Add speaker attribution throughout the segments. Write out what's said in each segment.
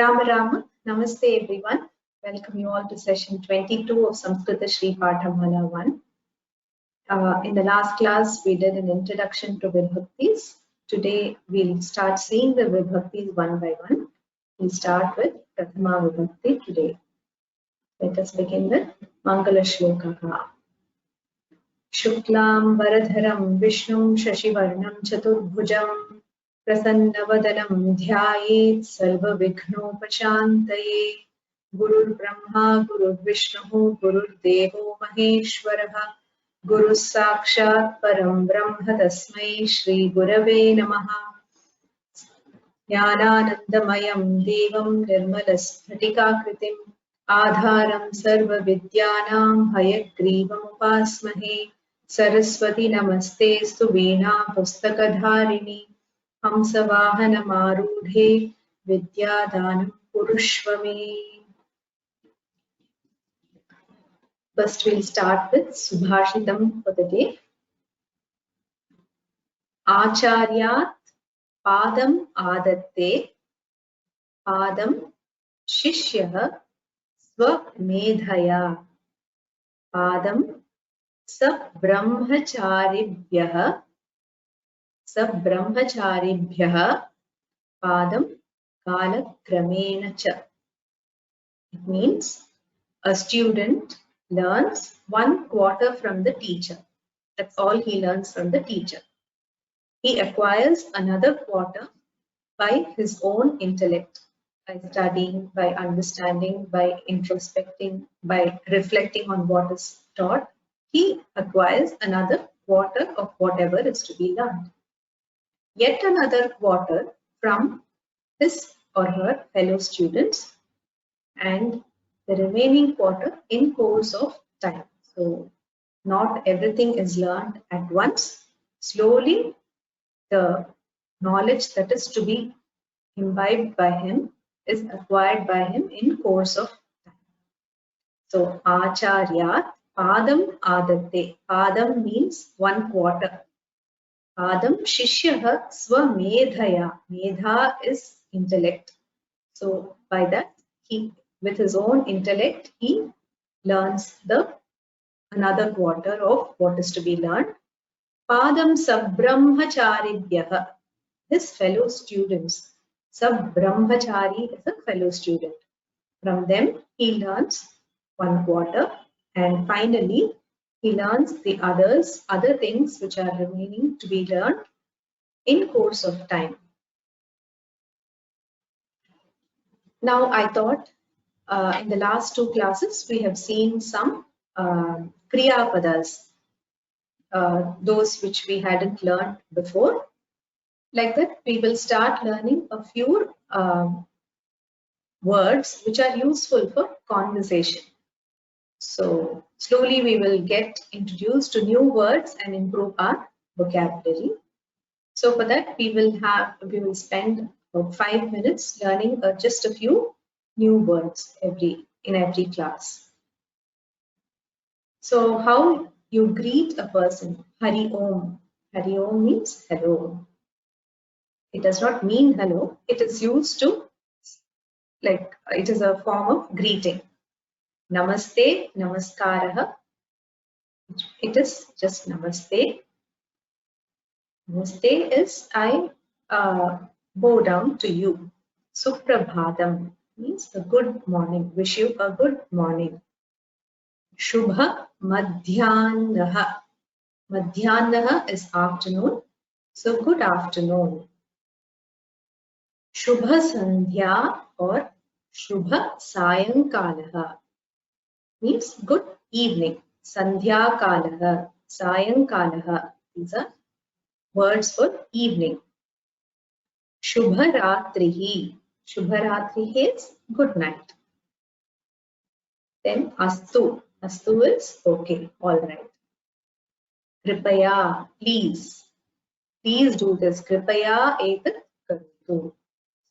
Speaker 1: Rama Rama, Namaste everyone. Welcome you all to session 22 of Samskritasri Pathamala 1. In the last class, we did an introduction to Vibhaktis. Today, we'll start seeing the Vibhaktis one by one. We'll start with Prathama Vibhakti today. Let us begin with Mangala Shlokaha. Shuklam Varadharam Vishnum Shashivarnam Chaturbhujam Prasannavadanam Dhyayet Sarva Vighnopashantaye Gurur Brahma Gurur Vishnu Gurur Devo Maheshwaraha Guru Sakshat Param Brahma Tasmai Shri Gurave Namaha Jnananandamayam Devam Nirmalasphtikakritim Adharam Sarva Vidyanam Hayagrivam Upasmahe Saraswati Namastestu Veena Pustakadharini Hamsavahana Marudhe Vidyadanam Purushvame. First, we'll start with Subhashitam for the day. Acharyat Padam Adatte Padam Shishyah Swamedhaya Padam Sabrahmacharibhyah Padam Kalakramena cha. It means a student learns 1/4 from the teacher. That's all he learns from the teacher. He acquires another quarter by his own intellect, by studying, by understanding, by introspecting, by reflecting on what is taught. He acquires another quarter of whatever is to be learned. Yet another quarter from his or her fellow students, and the remaining quarter in course of time. So not everything is learned at once. Slowly, the knowledge that is to be imbibed by him is acquired by him in course of time. So Acharyat Padam Adatte. Padam means 1/4. Padam Shishyah Swamedhaya. Medha is intellect. So by that, he, with his own intellect, he learns another quarter of what is to be learned. Padam Sabrahmacharibhyah. His fellow students. Sabrahmachari is a fellow student. From them, he learns 1/4, and finally, he learns the other things which are remaining to be learned in course of time. Now, I thought in the last 2 classes, we have seen some Kriya Padas, those which we hadn't learned before. Like that, we will start learning a few words which are useful for conversation. So slowly we will get introduced to new words and improve our vocabulary. So for that, we will spend about 5 minutes learning just a few new words in every class. So how you greet a person? Hari Om. Hari Om means hello. It does not mean hello. It is used to, it is a form of greeting. Namaste, Namaskaraha. It is just Namaste. Namaste is I bow down to you. Suprabhatam means a good morning. Wish you a good morning. Shubha Madhyanaha. Madhyanaha is afternoon. So good afternoon. Shubha Sandhya or Shubha Sayankalaha means good evening. Sandhya Kalaha, Sayankalaha. These are words for evening. Shubha Ratrihi. Shubha Ratrihi is good night. Then Astu. Astu is okay, all right. Kripaya, please. Please do this. Kripaya etat kartu.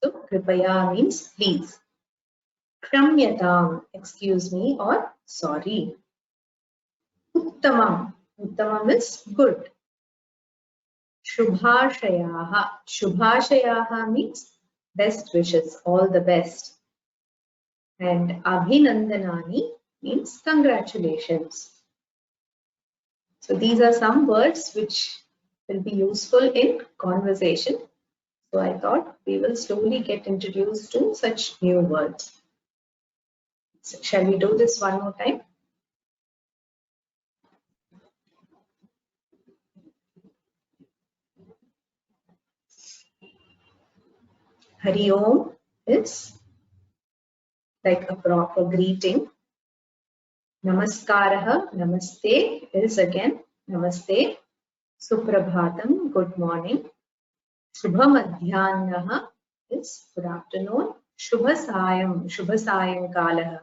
Speaker 1: So Kripaya means please. Kramyatam, excuse me or sorry. Uttamam. Uttamam is good. Shubhashayaha. Shubhashayaha means best wishes, all the best. And Abhinandanani means congratulations. So these are some words which will be useful in conversation. So I thought we will slowly get introduced to such new words. So shall we do this one more time? Hari Om is like a proper greeting. Namaskaraha, namaste is again namaste. Suprabhatam, good morning. Shubha Madhyanaha is good afternoon. Shubha Sayankalaha.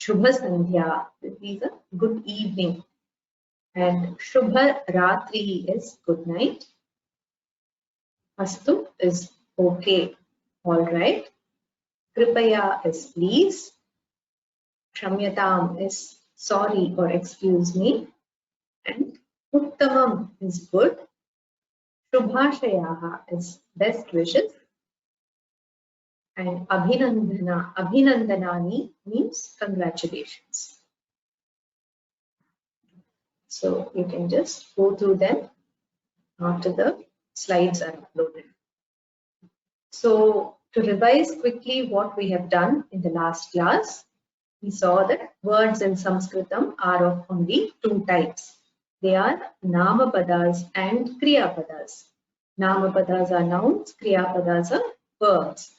Speaker 1: Shubha Sandhya, these are good evening. And Shubha Ratri is good night. Astu is okay, all right. Kripaya is please. Shamyatam is sorry or excuse me. And Uttamam is good. Shubhashayaha is best wishes. And Abhinandanani means congratulations. So you can just go through them after the slides are uploaded. So to revise quickly what we have done in the last class, we saw that words in Sanskritam are of only two types. They are Namapadas and Kriyapadas. Namapadas are nouns, Kriyapadas are verbs.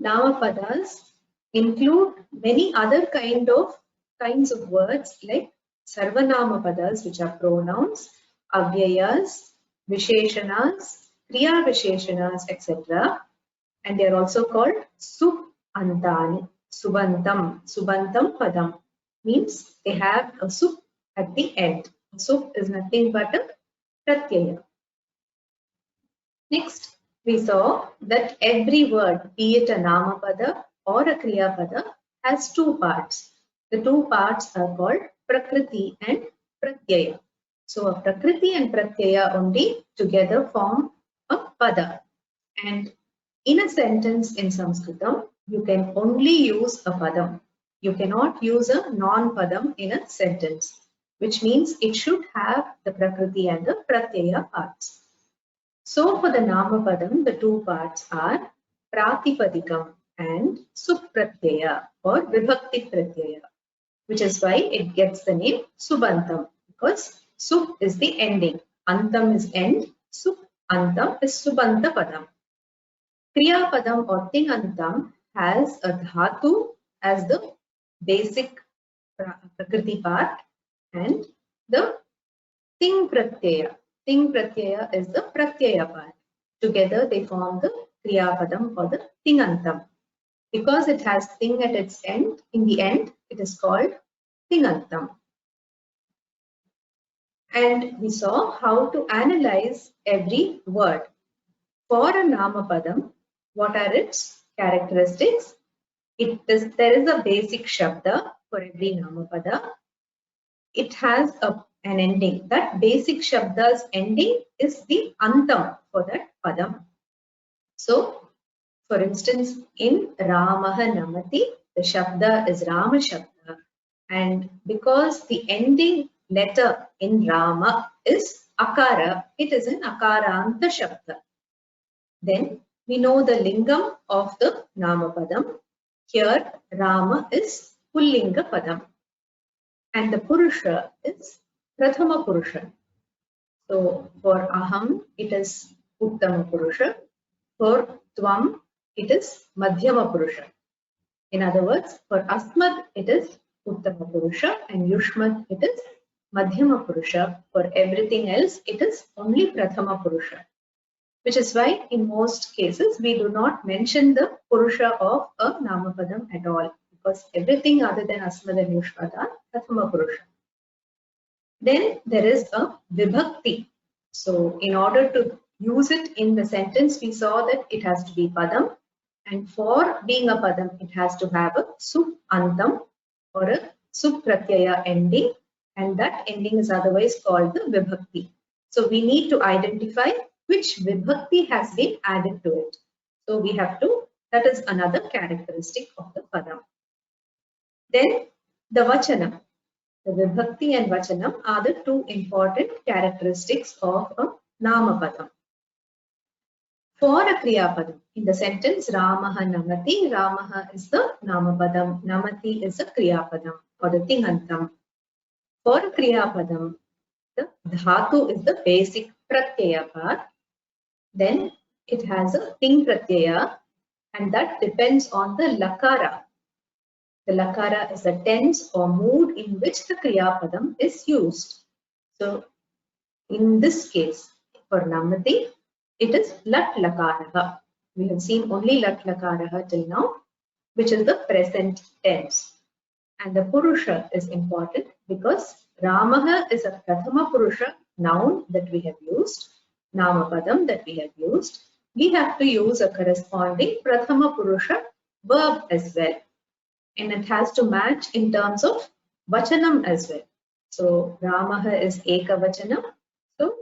Speaker 1: Namapadas include many other kinds of words like Sarvanamapadas, which are pronouns, Avyayas, Visheshanas, Kriya Visheshanas, etc. And they are also called Subantani, Subantam Padam means they have a sup at the end. Sup is nothing but a pratyaya. Next, we saw that every word, be it a Namapada or a Kriyapada, has two parts. The two parts are called Prakriti and Pratyaya. So, a Prakriti and Pratyaya only together form a Pada. And in a sentence in Sanskritam, you can only use a Padam. You cannot use a non-Padam in a sentence, which means it should have the Prakriti and the Pratyaya parts. So for the Namapadam, the two parts are Pratipadikam and Supratyaya or Vibhakti Pratyaya, which is why it gets the name Subantam, because Sup is the ending, Antam is end, Sup Antam is Subanta Padam. Kriya Padam or Tingantam has a Dhatu as the basic Prakriti part and the Ting Pratyaya. Ting Pratyaya is the Pratyaya part. Together they form the Kriya Padam or the Tingantam. Because it has Ting at its end, in the end, it is called Tingantam. And we saw how to analyze every word. For a Namapadam, what are its characteristics? There is a basic Shabda for every Namapada. It has an ending. That basic Shabda's ending is the Antam for that Padam. So, for instance, in Ramaha Namati, the Shabda is Rama Shabda. And because the ending letter in Rama is Akara, it is an Akaranta Shabda. Then we know the Lingam of the Namapadam. Here, Rama is Pullinga Padam. And the Purusha is Prathama Purusha. So for Aham, it is Uttama Purusha. For Tvam, it is Madhyama Purusha. In other words, for Asmad, it is Uttama Purusha, and Yushmad, it is Madhyama Purusha. For everything else, it is only Prathama Purusha. Which is why in most cases, we do not mention the Purusha of a Namapadam at all, because everything other than Asmad and Yushmad are Prathama Purusha. Then there is a Vibhakti. So in order to use it in the sentence, we saw that it has to be Padam. And for being a Padam, it has to have a Sup Antam or a Sup Pratyaya ending. And that ending is otherwise called the Vibhakti. So we need to identify which Vibhakti has been added to it. So we have to, that is another characteristic of the Padam. Then the vachanam. The vibhakti and vachanam are the two important characteristics of a namapadam. For a kriyapadam, in the sentence Ramaha namati, Ramaha is the namapadam, namati is the kriyapadam or the tingantam. For a kriyapadam, the dhatu is the basic pratyaya part. Then it has a ting pratyaya, and that depends on the lakara. The lakara is the tense or mood in which the kriyapadam is used. So in this case, for namati, it is lat lakaraha. We have seen only lat lakaraha till now, which is the present tense. And the purusha is important because Ramaha is a prathama purusha noun that we have used, namapadam that we have used. We have to use a corresponding prathama purusha verb as well. And it has to match in terms of vachanam as well. So Ramaha is eka vachanam. So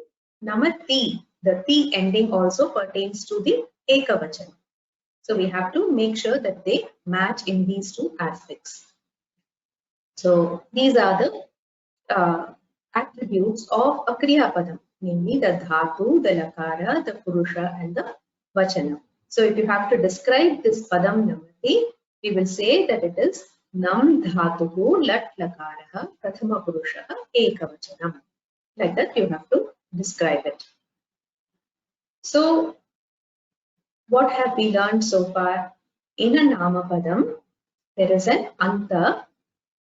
Speaker 1: namati, the ti ending also pertains to the eka vachanam. So we have to make sure that they match in these two aspects. So these are the attributes of a kriyapadam, namely the dhatu, the lakara, the purusha, and the vachanam. So if you have to describe this padam namati, we will say that it is nam dhatuhu lat lakaraha prathama purushaha ekavachanam. Like that you have to describe it. So what have we learned so far? In a namapadam, there is an anta,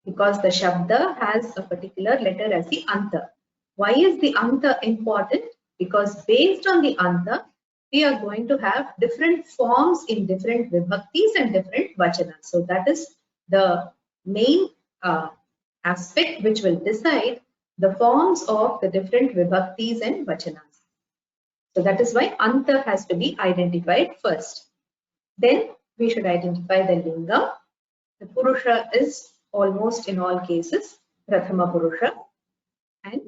Speaker 1: because the shabda has a particular letter as the anta. Why is the anta important? Because based on the anta, we are going to have different forms in different vibhaktis and different vachanas. So that is the main aspect which will decide the forms of the different vibhaktis and vachanas. So that is why anta has to be identified first. Then we should identify the lingam. The purusha is almost in all cases prathama purusha, and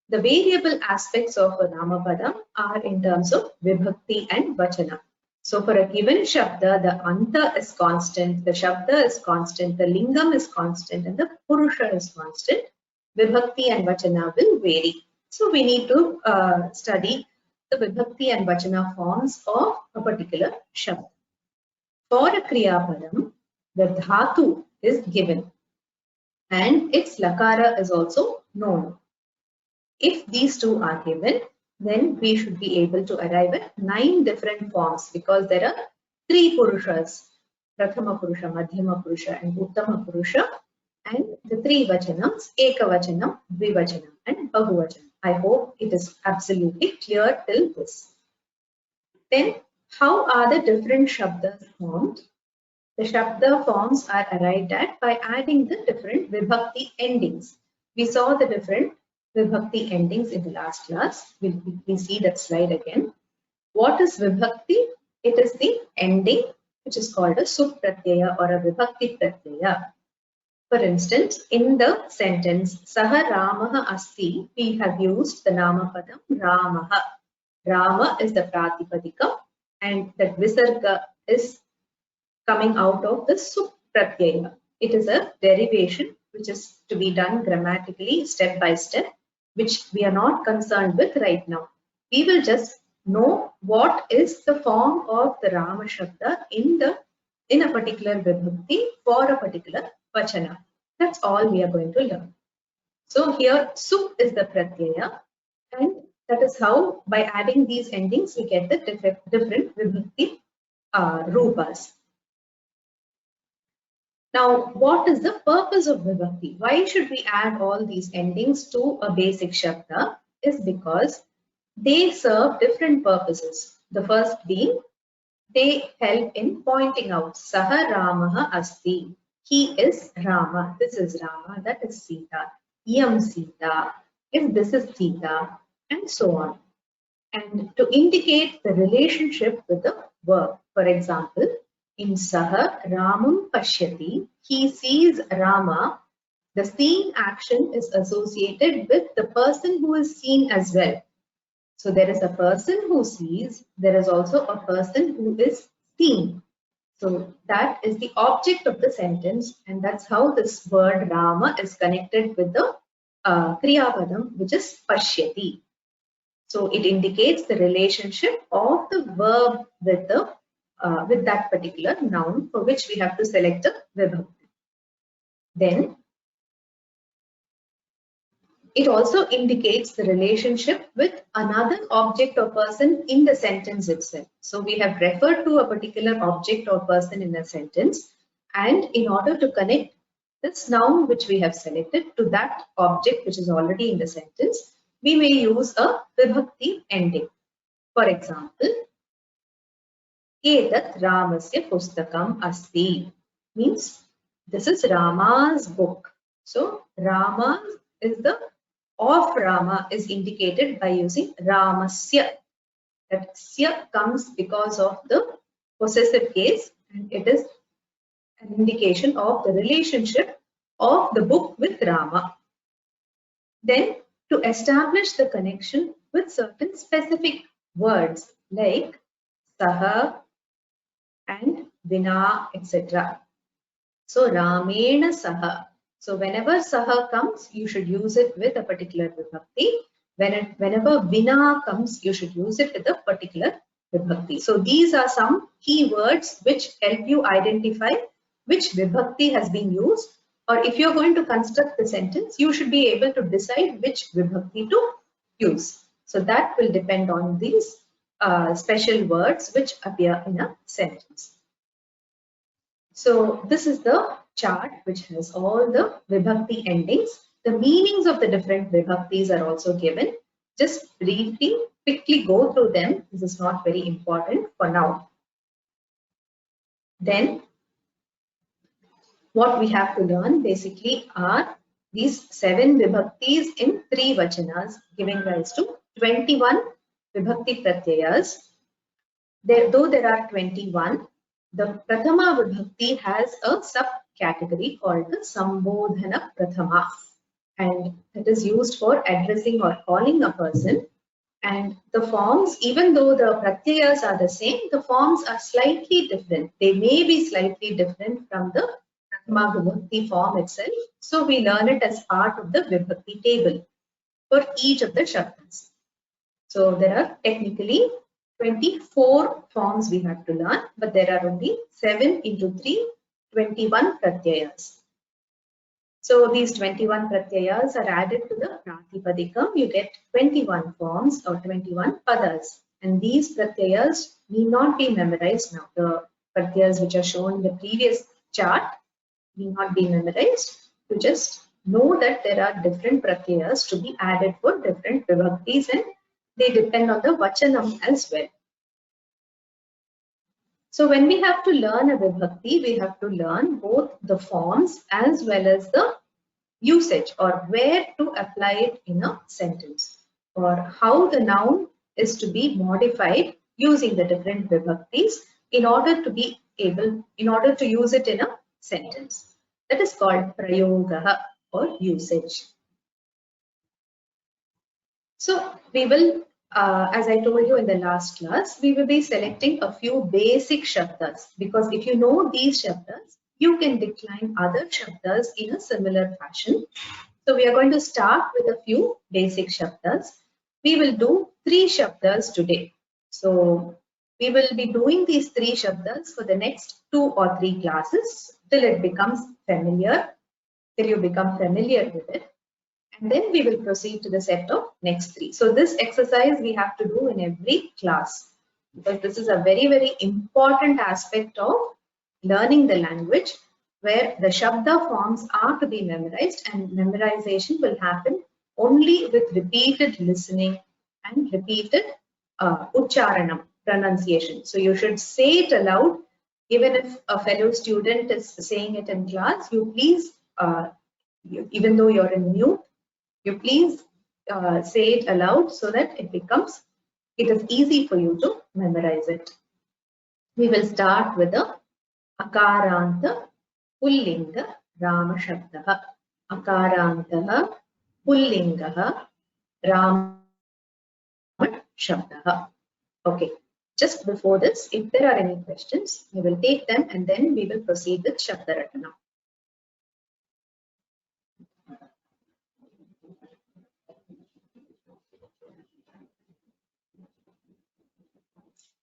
Speaker 1: the variable aspects of a namapadam are in terms of vibhakti and vachana. So for a given shabda, the anta is constant, the shabda is constant, the lingam is constant, and the purusha is constant. Vibhakti and vachana will vary. So we need to study the vibhakti and vachana forms of a particular shabda. For a kriyapadam, the dhatu is given and its lakara is also known. If these two are given, then we should be able to arrive at 9 different forms, because there are 3 purushas, prathama purusha, madhyama purusha, and uttama purusha, and the 3 vachanams, eka vachanam, dvivachanam, and bahuvachanam. I hope it is absolutely clear till this. Then how are the different shabdas formed? The shabda forms are arrived at by adding the different vibhakti endings. We saw the different vibhakti endings in the last class. We'll see that slide again. What is vibhakti? It is the ending which is called a sup pratyaya or a vibhakti pratyaya. For instance, in the sentence Saha Ramaha Asti, we have used the namapadam Ramaha. Rama is the pratipadika, and that visarga is coming out of the sup pratyaya. It is a derivation which is to be done grammatically step by step, which we are not concerned with right now. We will just know what is the form of the Rama Shabda in a particular vibhakti for a particular vachana. That's all we are going to learn. So here sup is the pratyaya, and that is how by adding these endings we get the different vibhakti rupas. Now, what is the purpose of vibhakti? Why should we add all these endings to a basic shabda? Is because they serve different purposes. The first being, they help in pointing out Saha Ramaha Asti. He is Rama. This is Rama. That is Sita. Yam Sita. If this is Sita, and so on. And to indicate the relationship with the verb. For example, in Saha Ramam Pashyati, he sees Rama. The seeing action is associated with the person who is seen as well. So there is a person who sees, there is also a person who is seen. So that is the object of the sentence, and that's how this word Rama is connected with the Kriya Padam, which is Pashyati. So it indicates the relationship of the verb with that particular noun for which we have to select a vibhakti. Then it also indicates the relationship with another object or person in the sentence itself. So we have referred to a particular object or person in a sentence, and in order to connect this noun which we have selected to that object which is already in the sentence, we may use a vibhakti ending. For example, Etat Ramasya pustakam asti means this is Rama's book. So Rama is the of Rama is indicated by using Ramasya. That sya comes because of the possessive case, and it is an indication of the relationship of the book with Rama. Then to establish the connection with certain specific words like saha and vina, etc. So Ramena saha. So whenever saha comes, you should use it with a particular vibhakti. Whenever vina comes, you should use it with a particular vibhakti. So these are some key words which help you identify which vibhakti has been used, or if you're going to construct the sentence, you should be able to decide which vibhakti to use. So that will depend on these special words which appear in a sentence. So this is the chart which has all the vibhakti endings. The meanings of the different vibhaktis are also given. Just briefly, quickly go through them. This is not very important for now. Then what we have to learn basically are these 7 vibhaktis in 3 vachanas, giving rise to 21 vibhakti pratyayas. Though there are 21, the Prathama Vibhakti has a subcategory called the Sambodhana Prathama, and it is used for addressing or calling a person. And the forms, even though the pratyayas are the same, the forms are slightly different. They may be slightly different from the Prathama Vibhakti form itself. So we learn it as part of the Vibhakti table for each of the Shabdas. So there are technically 24 forms we have to learn, but there are only 7 into 3, 21 pratyayas. So these 21 pratyayas are added to the Pratipadikam. You get 21 forms or 21 padas. And these pratyayas need not be memorized now. The pratyayas which are shown in the previous chart need not be memorized. You just know that there are different pratyayas to be added for different vibhaktis, and they depend on the vachanam as well. So when we have to learn a vibhakti, we have to learn both the forms as well as the usage, or where to apply it in a sentence, or how the noun is to be modified using the different vibhaktis in order to use it in a sentence. That is called prayoga or usage. So we will, as I told you in the last class, we will be selecting a few basic shabdas, because if you know these shabdas, you can decline other shabdas in a similar fashion. So we are going to start with a few basic shabdas. We will do 3 shabdas today. So we will be doing these 3 shabdas for the next 2 or 3 classes till it becomes familiar, till you become familiar with it. And then we will proceed to the set of next 3. So this exercise we have to do in every class, because this is a very, very important aspect of learning the language, where the shabda forms are to be memorized, and memorization will happen only with repeated listening and repeated ucharanam, pronunciation. So you should say it aloud. Even if a fellow student is saying it in class, you please, even though you're in mute, you please say it aloud so that it is easy for you to memorize it. We will start with the Akaranta Pullinga Rama Shabdaha. Akarantaha Pullingaha Rama Shabdaha. Okay. Just before this, if there are any questions, we will take them and then we will proceed with Shabdaratana.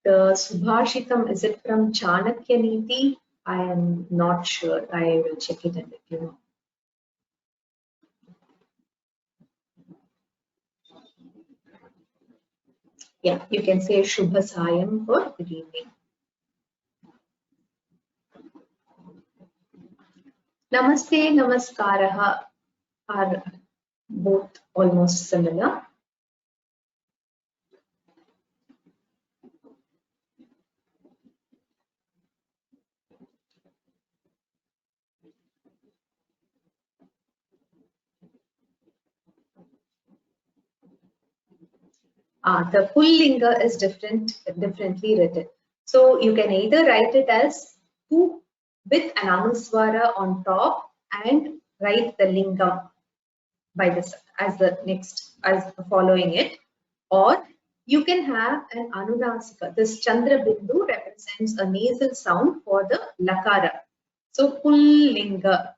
Speaker 1: The Subhashitam, is it from Chanakya Niti? I am not sure. I will check it and let you know. Yeah, you can say Shubha Sayam for good evening. Namaste, Namaskaraha are both almost similar. The Pullinga is differently written. So you can either write it as pu with an anuswara on top and write the lingam by this as the next as following it, or you can have an anunasika. This Chandra Bindu represents a nasal sound for the lakara. So Pullinga.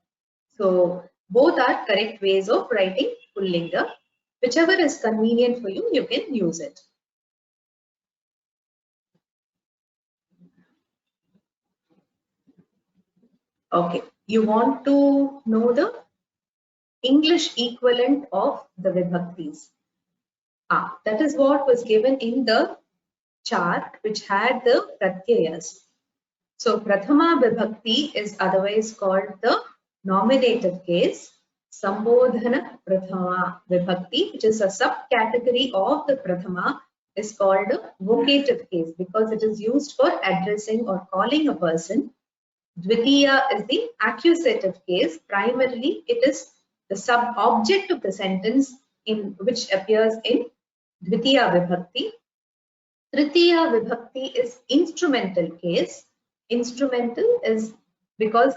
Speaker 1: So both are correct ways of writing Pullinga. Whichever is convenient for you, you can use it. Okay, you want to know the English equivalent of the Vibhaktis. That is what was given in the chart which had the Pratyayas. So Prathama Vibhakti is otherwise called the nominative case. Sambodhana Prathama Vibhakti, which is a subcategory of the Prathama, is called a vocative case because it is used for addressing or calling a person. Dvitiya is the accusative case. Primarily, it is the sub-object of the sentence in which appears in Dvitiya Vibhakti. Tritiya Vibhakti is instrumental case. Instrumental is because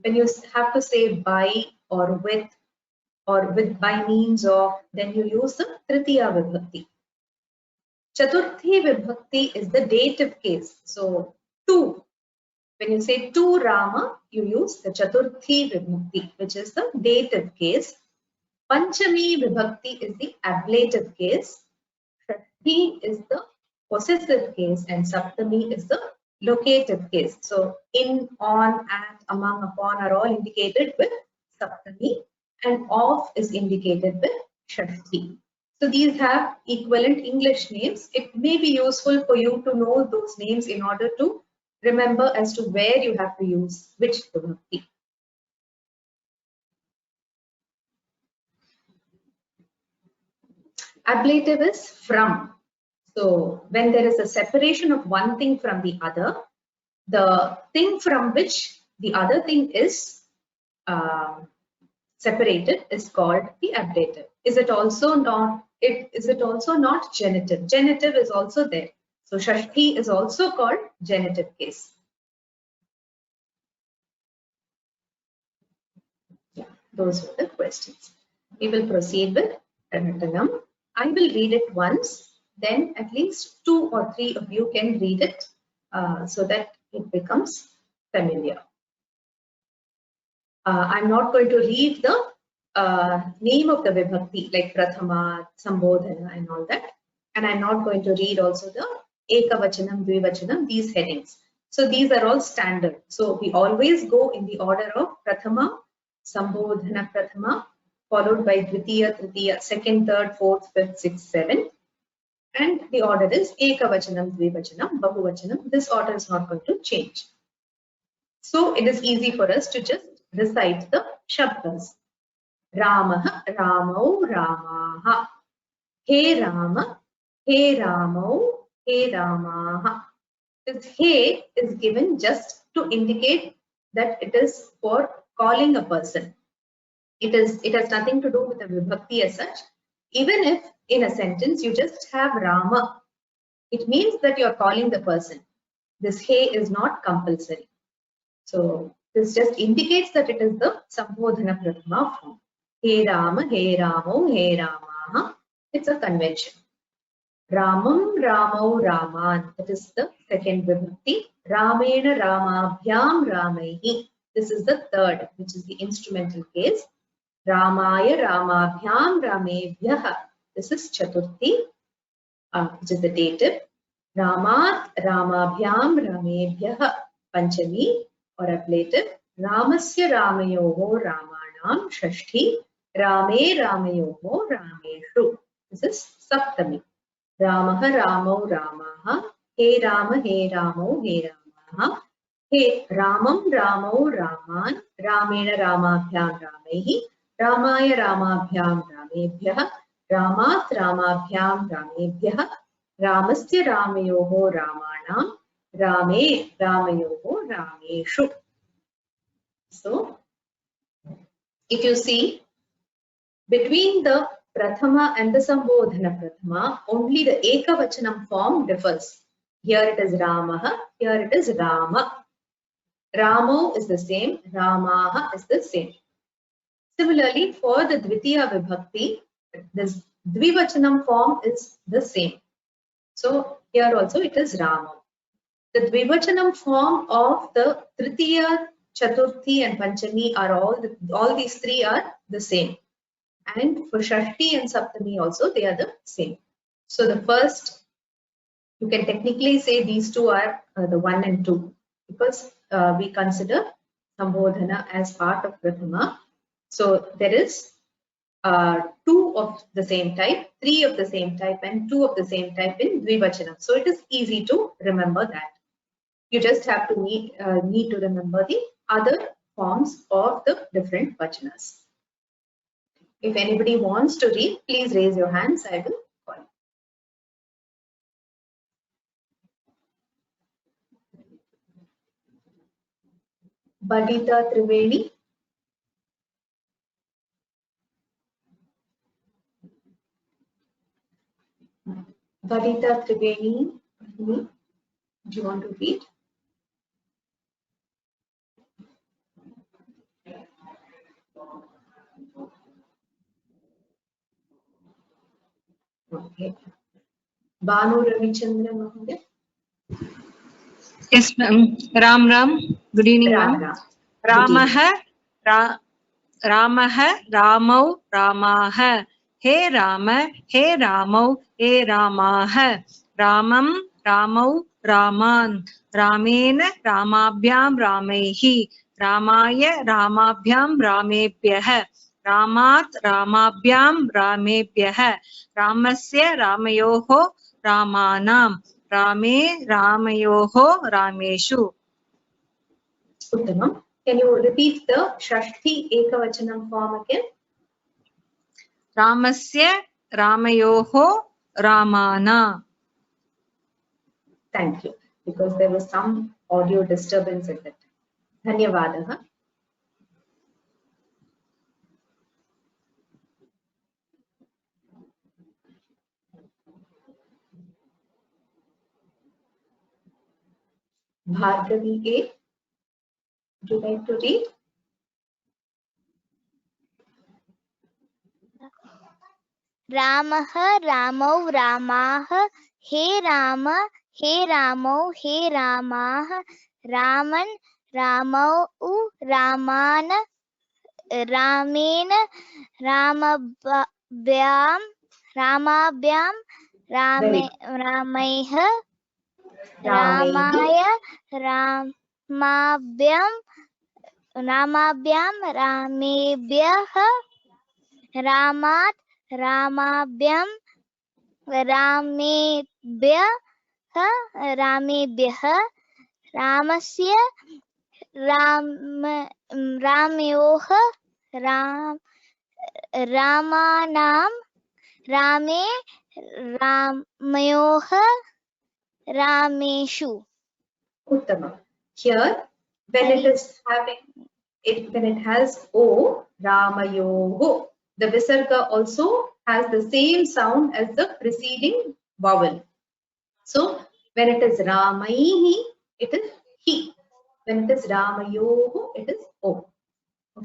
Speaker 1: when you have to say by or with by means of, then you use the Tritiya Vibhakti. Chaturthi Vibhakti is the dative case. So, to. When you say to Rama, you use the Chaturthi Vibhakti, which is the dative case. Panchami Vibhakti is the ablative case. Shakti is the possessive case and Saptami is the locative case. So in, on, at, among, upon are all indicated with Saptami and of is indicated with Shakti. So these have equivalent English names. It may be useful for you to know those names in order to remember as to where you have to use which Vibhakti. Ablative is from. So when there is a separation of one thing from the other, the thing from which the other thing is separated is called the ablative. Is it also not? Is it also not genitive? Genitive is also there. So Shashti is also called genitive case. Yeah, those were the questions. We will proceed with Ranatanam. I will read it once, then at least 2 or 3 of you can read it so that it becomes familiar. I'm not going to read the name of the Vibhakti like Prathama, Sambodhana and all that. And I'm not going to read also the Ekavachanam, Dvivachanam, these headings. So these are all standard. So we always go in the order of Prathama, Sambodhana Prathama, followed by Dvitiya, Tritiya, second, third, fourth, fifth, sixth, seventh. And the order is Ekavachanam, Dvivachanam, Bahuvachanam. This order is not going to change. So it is easy for us to just recite the Shabdas. Ramaha, Ramau, Ramaha. He Rama, He Ramau, He Ramaha. This He is given just to indicate that it is for calling a person. It has nothing to do with the Vibhakti as such. Even if in a sentence you just have Rama, it means that you are calling the person. This He is not compulsory. So this just indicates that it is the Sambodhana Prathama form. He Rama, He Ramo, He Ramaha. It's a convention. Ramam Ramau Raman. That is the second vibhakti. Ramena Ramabhyam Ramaihi. This is the third, which is the instrumental case. Ramaya Ramabhyam Ramebhyah. This is Chaturthi, which is the dative. Ramat Ramabhyam Ramebhyah. Panchami or ablative. Ramasya Ramayoho Ramanam Shashti. Rame Ramayoho Rameshu. This is Saptami. Ramaha Ramau Ramaha. He Rama He Ramo He Ramaha. He Ramam Ramau Raman. Ramena Ramabhyam Ramaihi. Ramaya Ramabhyam Ramebhyah. Ramat Ramabhyam Ramebhyah. Ramasya Ramayoho Ramanam. Rame Ramayoho Rameshu. So, if you see, between the Prathama and the Sambodhana Prathama, only the Ekavachanam form differs. Here it is Ramaha, here it is Rama. Ramo is the same, Ramaha is the same. Similarly, for the Dvitiya Vibhakti, this Dvivachanam form is the same. So, here also it is Rama. The Dvivachanam form of the Tritiya, Chaturthi and Panchami are all these three are the same. And for Shashti and Saptami also, they are the same. So the first, you can technically say these two are the 1 and 2 because we consider Sambodhana as part of Prathama. So there is 2 of the same type, 3 of the same type and 2 of the same type in Dvivachanam. So it is easy to remember that. You just have to need to remember the other forms of the different vachanas. If anybody wants to read, please raise your hands. I will call. Badita Trivedi. Badita Trivedi. Do you want to read? Okay. Banu Ravichandra Mahoday.
Speaker 2: Yes, ma'am. Ram Ram. Good evening, ma'am. Ramaha Ramau Ramaha. He Rama, He Ramau, He Ramaha. Ramam Ramau Raman. Ramena Ramabhyam Ramaihi. Ramaya Ramabhyam Ramebhyah. Ramat Ramabhyam Ramebhyah. Ramasya Ramayoho Ramanam. Rame Ramayoho Rameshu.
Speaker 1: Uttamam. Can you repeat the Shashti Ekavachanam form again?
Speaker 2: Ramasya Ramayoho Ramana.
Speaker 1: Thank you. Because there was some audio disturbance at that time. Dhanyavadaha. Bhargavi A. Would you like to read?
Speaker 3: Ramaha Ramau Ramaha. He Rama, He Ramau, He Ramaha. Raman Ramau Ramana. Ramena Ramabhyam Ramaiha. Ramaya Ramabhyam Ramebhyah. Ramat Ramabhyam Ramebhyah. Ramasya Ramayoha Ramanam. Rame Ramayoha Rameshu.
Speaker 1: Uttama. Here, when it is having when it has O, Ramayoho, the Visarga also has the same sound as the preceding vowel. So when it is Ramaihi, it is he. When it is Ramayoho, it is O.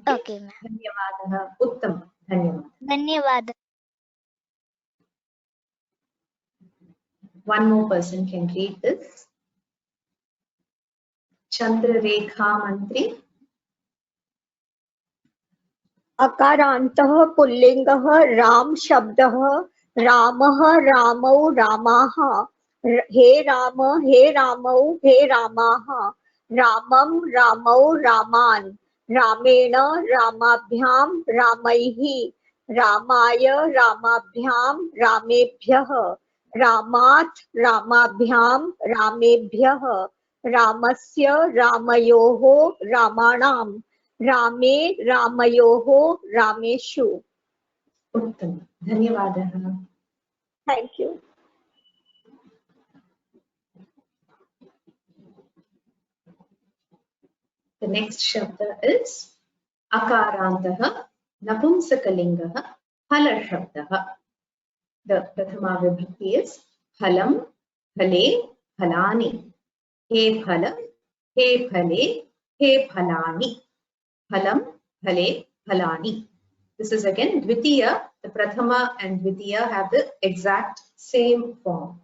Speaker 3: Okay, ma'am.
Speaker 1: Dhanyavadaha. Uttama. Dhanyavadaha.
Speaker 3: Dhanyawad.
Speaker 1: One more person can read this. Chandrarekha Mantri.
Speaker 4: अकारान्तः पुल्लिङ्गः Ram शब्दः रामः रामौ रामाः हे रामौ हे रामाः रामं रामौ रामान् रामेण रामाभ्यां रामैः रामाय रामाभ्यां रामेभ्यः रामात् रामाभ्यां रामेभ्यः रामस्य रामयोः रामाणां रामे रामयोः रामेषु.
Speaker 1: उत्तम. धन्यवादः.
Speaker 4: Thank you.
Speaker 1: The next shabda is akarantah napumsakalingah phala shabdah. The prathama vibhakti is phalam, phale, phalani. He phala, he phale, he phalani. Phalam, phale, phalani. This is again dvitiya. The prathama and dvitiya have the exact same form.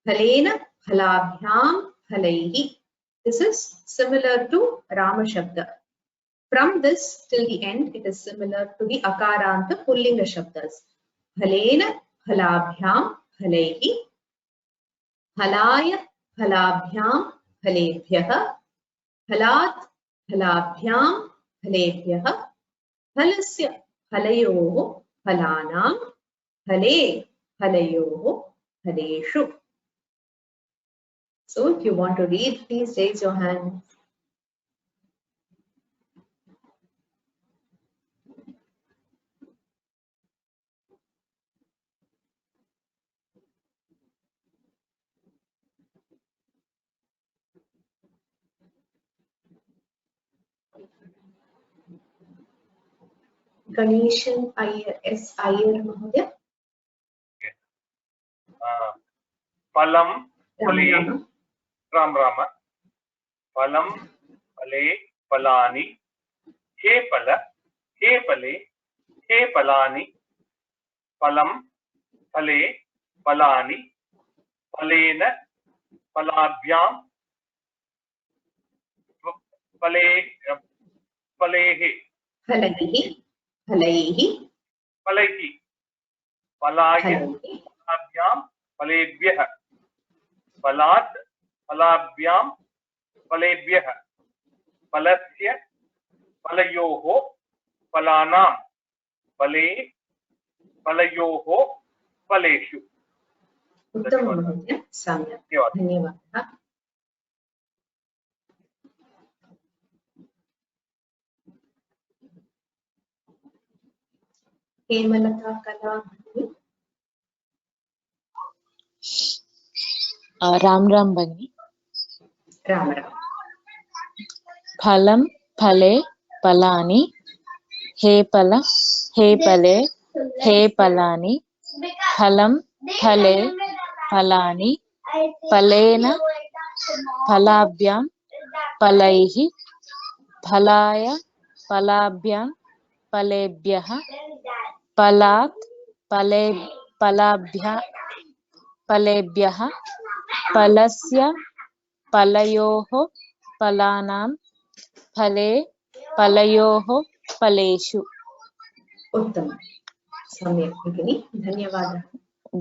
Speaker 1: Phalena, phalabhyam, phalaihi. This is similar to Rama Shabda. From this till the end, it is similar to the Akaranta Pullinga Shabdas. Phalena, phalabhyam, phalaihi. Phalaya, phalabhyam, phalebhyah. Phalat, phalabhyam, phalebhyah. Phalasya, phalayoh, phalanam. Phale, phalayoh, phaleshu. So if you want to read, please raise your hand. Ganeshan Iyer, S. Iyer Mahodaya.
Speaker 5: Phalam, phale,
Speaker 1: Ram
Speaker 5: Rama. Phalam, phale, phalani. He phala, he phale, he phalani. Phalam, phale, phalani. Phalena, phalabhyam, phalehi.
Speaker 1: Phalaihi, phalaihi,
Speaker 5: Phalehi. Phalaya, phalabhyam, phalebhyah. Phalat, phalabhyam, phalebhyah. Phalasya, phalayoho, phalanam. Phale, phalayoho, phaleshu.
Speaker 1: उत्तमं महोदय. सम्यक्. धन्यवादः. हेमलता कला भगिनी.
Speaker 6: राम राम भगिनी.
Speaker 1: राम राम.
Speaker 6: फलं फले फलानि हे फल हे फले हे फलानि फलं फले फलानि फलेन फलाभ्यां फलैः फलाय फलाभ्यां फलेभ्यः फलात् फलेभ्यः फलस्य फलयोः फलानां फले फलयोः फलेषु.
Speaker 1: उत्तमं. सम्यक् भगिनी. धन्यवादः.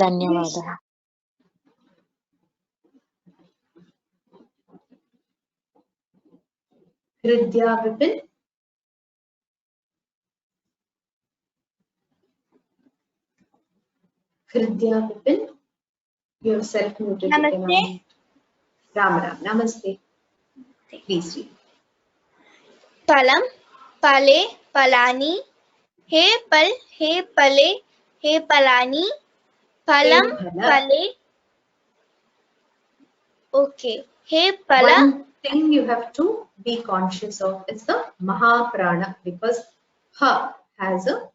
Speaker 6: धन्यवादः.
Speaker 1: हृद्या Vipin. हृद्या Vipin. You have self-muted.
Speaker 3: Namaste.
Speaker 1: Ram Ram. Namaste. Please read.
Speaker 3: Phalam, phale, phalani. He pal, he pale, he palani. Phalam, phale. Okay. He phala.
Speaker 1: One thing you have to be conscious of is the Mahaprana, because Ha has a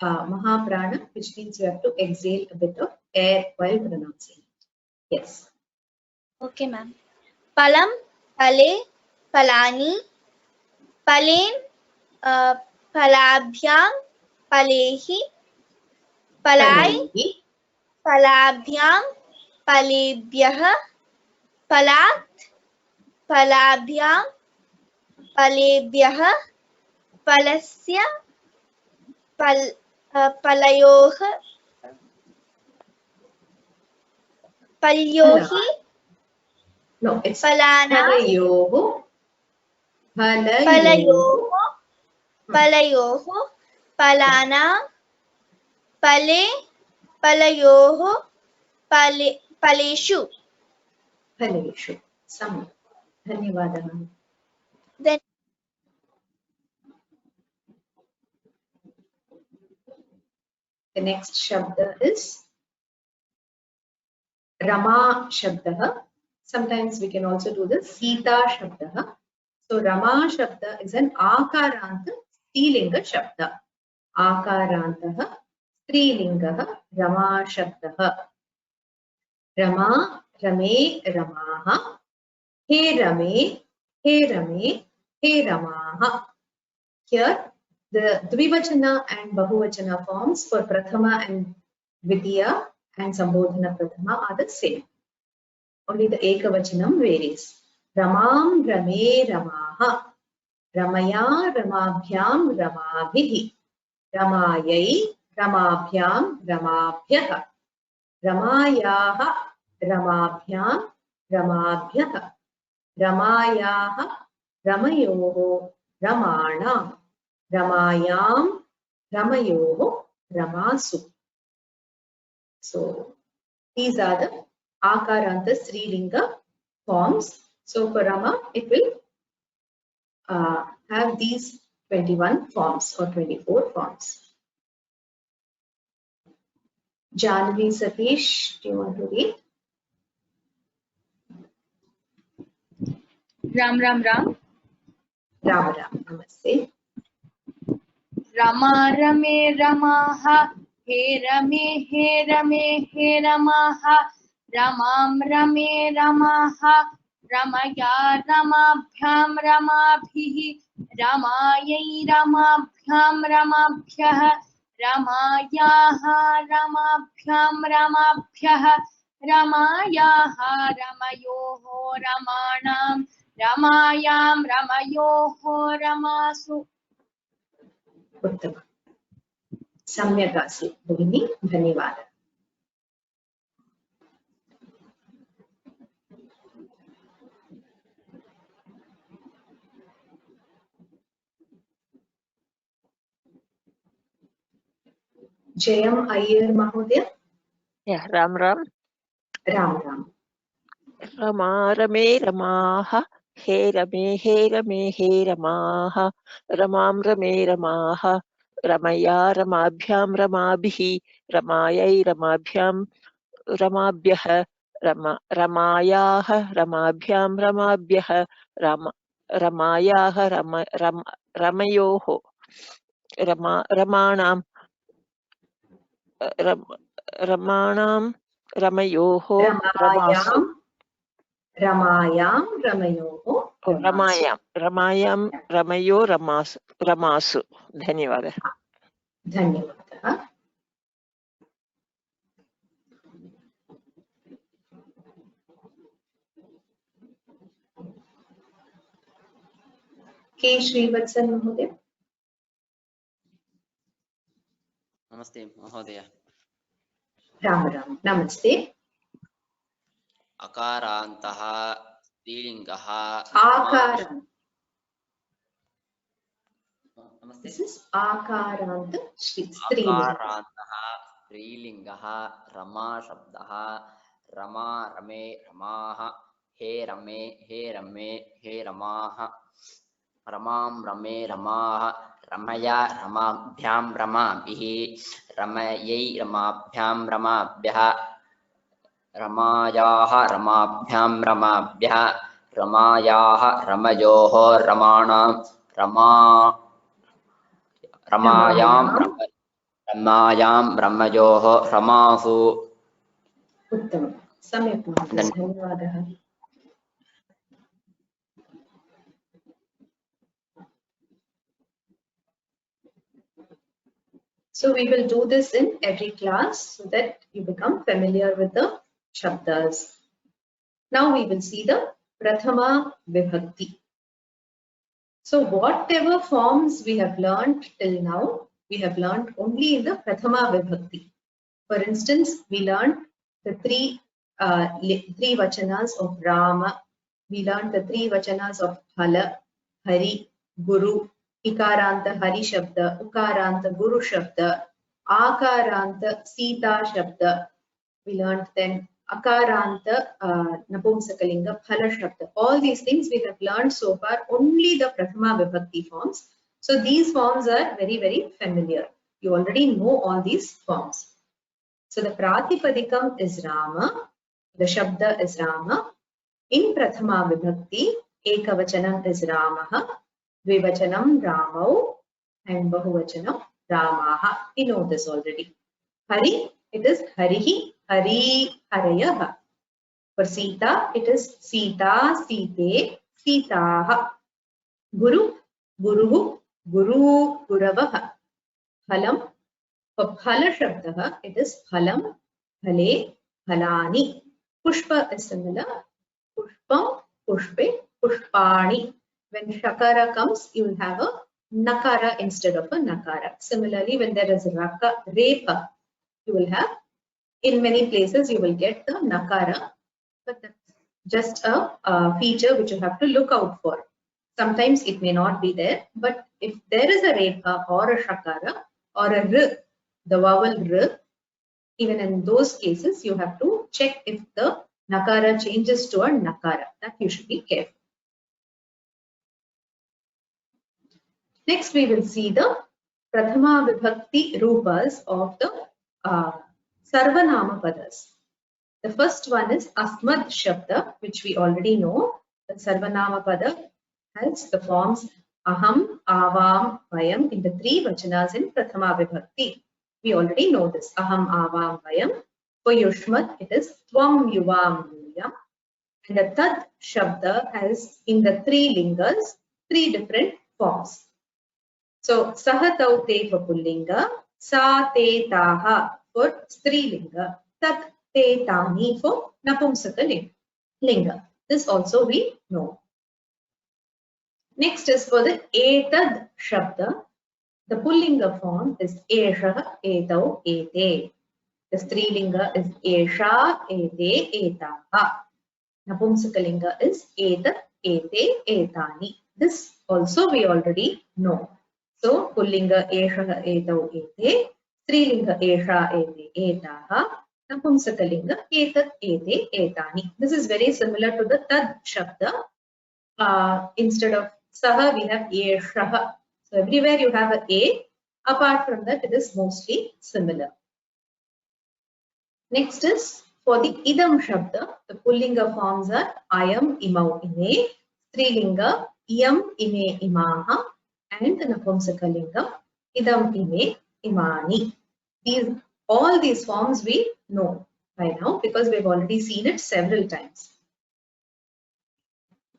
Speaker 1: Mahaprana, which means you have to exhale a bit of air while pronouncing it. Yes.
Speaker 3: Okay, ma'am. Phalam, phale, phalani. Phalen, phalabhyam, phalehi. Phalai, phalabhyam, फलेभ्यः फलात् फलाभ्यां फलेभ्यः फलस्य फलयोः फलयोः
Speaker 1: No, it's
Speaker 3: फलानां फलयोः फलानां फलयोः फलेषु
Speaker 1: सम्यक् धन्यवादः
Speaker 3: Then
Speaker 1: the next shabda is Rama shabda. Sometimes we can also do the Sita shabda. So Rama shabda is an akaranta strilinga shabda. Akarantah strilinga Rama shabda. Rama, Rame, Ramaha. He Rame, He Rame, He Ramaha. Here the Dvivachana and Bahuvachana forms for Prathama and Vidya and Sambodhana Prathama are the same. Only the Ekavachanam varies. Ramam Rame Ramaha. Ramaya Ramabhyam Ramabhihi. Ramayai Ramabhyam Ramabhyaha. Ramayaha Ramabhyam Ramabhyaha. Ramayaha Ramayoho Ramana. Ramayam Ramayoho Ramasu. So these are the Akaranta Srilinga forms. So for Rama, it will have these 21 forms or 24 forms. Janvi Satish, do you want to read?
Speaker 2: Ram Ram Ram.
Speaker 1: Ram Ram, namaste.
Speaker 2: Rama Rame Ramaha. He Rame He Rame He Ramaha. Ramam Rame Ramaha. Ramaya Ramabhyam Ramabhihi. Ramayai Ramabhyam Ramabhyaha. Ramayaha Ramabhyam Ramabhyaha. Ramayaha Ramayoho Ramanam. Ramayam Ramayoho Ramasu.
Speaker 1: Uttama. Samyak Asi. Bhagini, dhanyavada. Jayam Iyer Mahodaya.
Speaker 7: Yeah, Ram Ram.
Speaker 1: Ram Ram.
Speaker 7: Rama Rame Ramaha. He Rame He Rame He Ramaha. Ramam Rame Ramaha. Ramaya Ramabhyam Ramabhihi. Ramayai Ramabhyam Ramabhyaha. Ramayaha Ramabhyam Ramabhyaha. Ramayaha Ramayoho. Ramanam Ramanam Ramayoho Ramasu.
Speaker 1: Ramayam Ramayoho Ramasu.
Speaker 7: Ramayam Ramayo Ramasu. Dhanyavada.
Speaker 1: Dhanyavada. K. Srivatsan Mahodaya.
Speaker 8: Namaste, Mahodaya.
Speaker 1: Ram Ram. Namaste.
Speaker 8: Akarantaha Strilingaha.
Speaker 1: Akaran.
Speaker 8: Namaste.
Speaker 1: This is Akaranta Strilinga.
Speaker 8: Akarantaha Strilingaha Rama Shabdaha. Rama Rame Ramaha. He Rame He Rame He Ramaha. Ramam Rame Ramaha. Ramaya Ramabhyam Ramabhihi. Ramayai Ramabhyam Ramabhyaha. Ramayaha Ramabhyam Ramabhyaha. Ramayaha Ramayoho Ramana. Ramayam Ramayoho Ramasu.
Speaker 1: Uttam. Samyak Mahodaya. Dhanyavadaha. So we will do this in every class so that you become familiar with the shabdas. Now we will see the Prathama Vibhakti. So whatever forms we have learned till now, we have learned only in the Prathama Vibhakti. For instance, we learned the three vachanas of Rama. We learned the three vachanas of Phala, Hari, Guru, Ikaranta Hari Shabda, Ukaranta Guru Shabda, Akaranta Sita Shabda. We learned then Akaranta Napumsakalinga Phala Shabda. All these things we have learned so far only the Prathama Vibhakti forms. So these forms are very, very familiar. You already know all these forms. So the Pratipadikam is Rama, the Shabda is Rama. In Prathama Vibhakti, Ekavachanam is Ramaha, Dvivachanam Ramau, and Bahuvachanam Ramaha. We know this already. Hari, it is Harihi, Hari, Harayaha. For Sita, it is Sita, Site, Sitaha. Guru, Guruhu, Guru, Guravaha. Phalam, for Phala Shabdaha, it is Phalam, Phale, Phalani. Pushpa is similar. Pushpam, Pushpe, Pushpani. When Shakara comes, you will have a Nakara instead of a Nakara. Similarly, when there is Repa, you will have, in many places, you will get the Nakara, but that's just a feature which you have to look out for. Sometimes it may not be there, but if there is a Repa or a Shakara or a R, the vowel R, even in those cases, you have to check if the Nakara changes to a Nakara. That you should be careful. Next, we will see the Prathama Vibhakti Rupas of the Sarvanama Padas. The first one is Asmad Shabda, which we already know. The Sarvanama Pada has the forms Aham, Avam, Vayam in the three vachanas in Prathama Vibhakti. We already know this. Aham, Avam, Vayam. For Yushmat, it is Tvam, Yuvam, Yuyam. And the Tad Shabda has in the three lingas, three different forms. So, Saha Tau Te for Pullinga, Sa Te Taha for Strilinga, Tat Te Tani for Napumsaka Linga. This also we know. Next is for the Etad Shabda. The Pullinga form is Esha, Etau, Ete. The Strilinga is Esha, Ete, Etaha. Napumsakalinga is Etat, Ete, Etani. This also we already know. So, Pullinga Esha, Etau, Ete. Strilinga Esha, Ete, Etaha. Napumsakalinga Etat, Ete, Etani. This is very similar to the Tad Shabda. Instead of Saha, we have Eshaha. So, everywhere you have a A. Apart from that, it is mostly similar. Next is for the Idam Shabda. The Pullinga forms are Ayam, Imau, Ime. Strilinga, Iyam, Ime, Imaha. And the Napumsakalinga, Idam, Ime, Imani. All these forms we know by now because we've already seen it several times.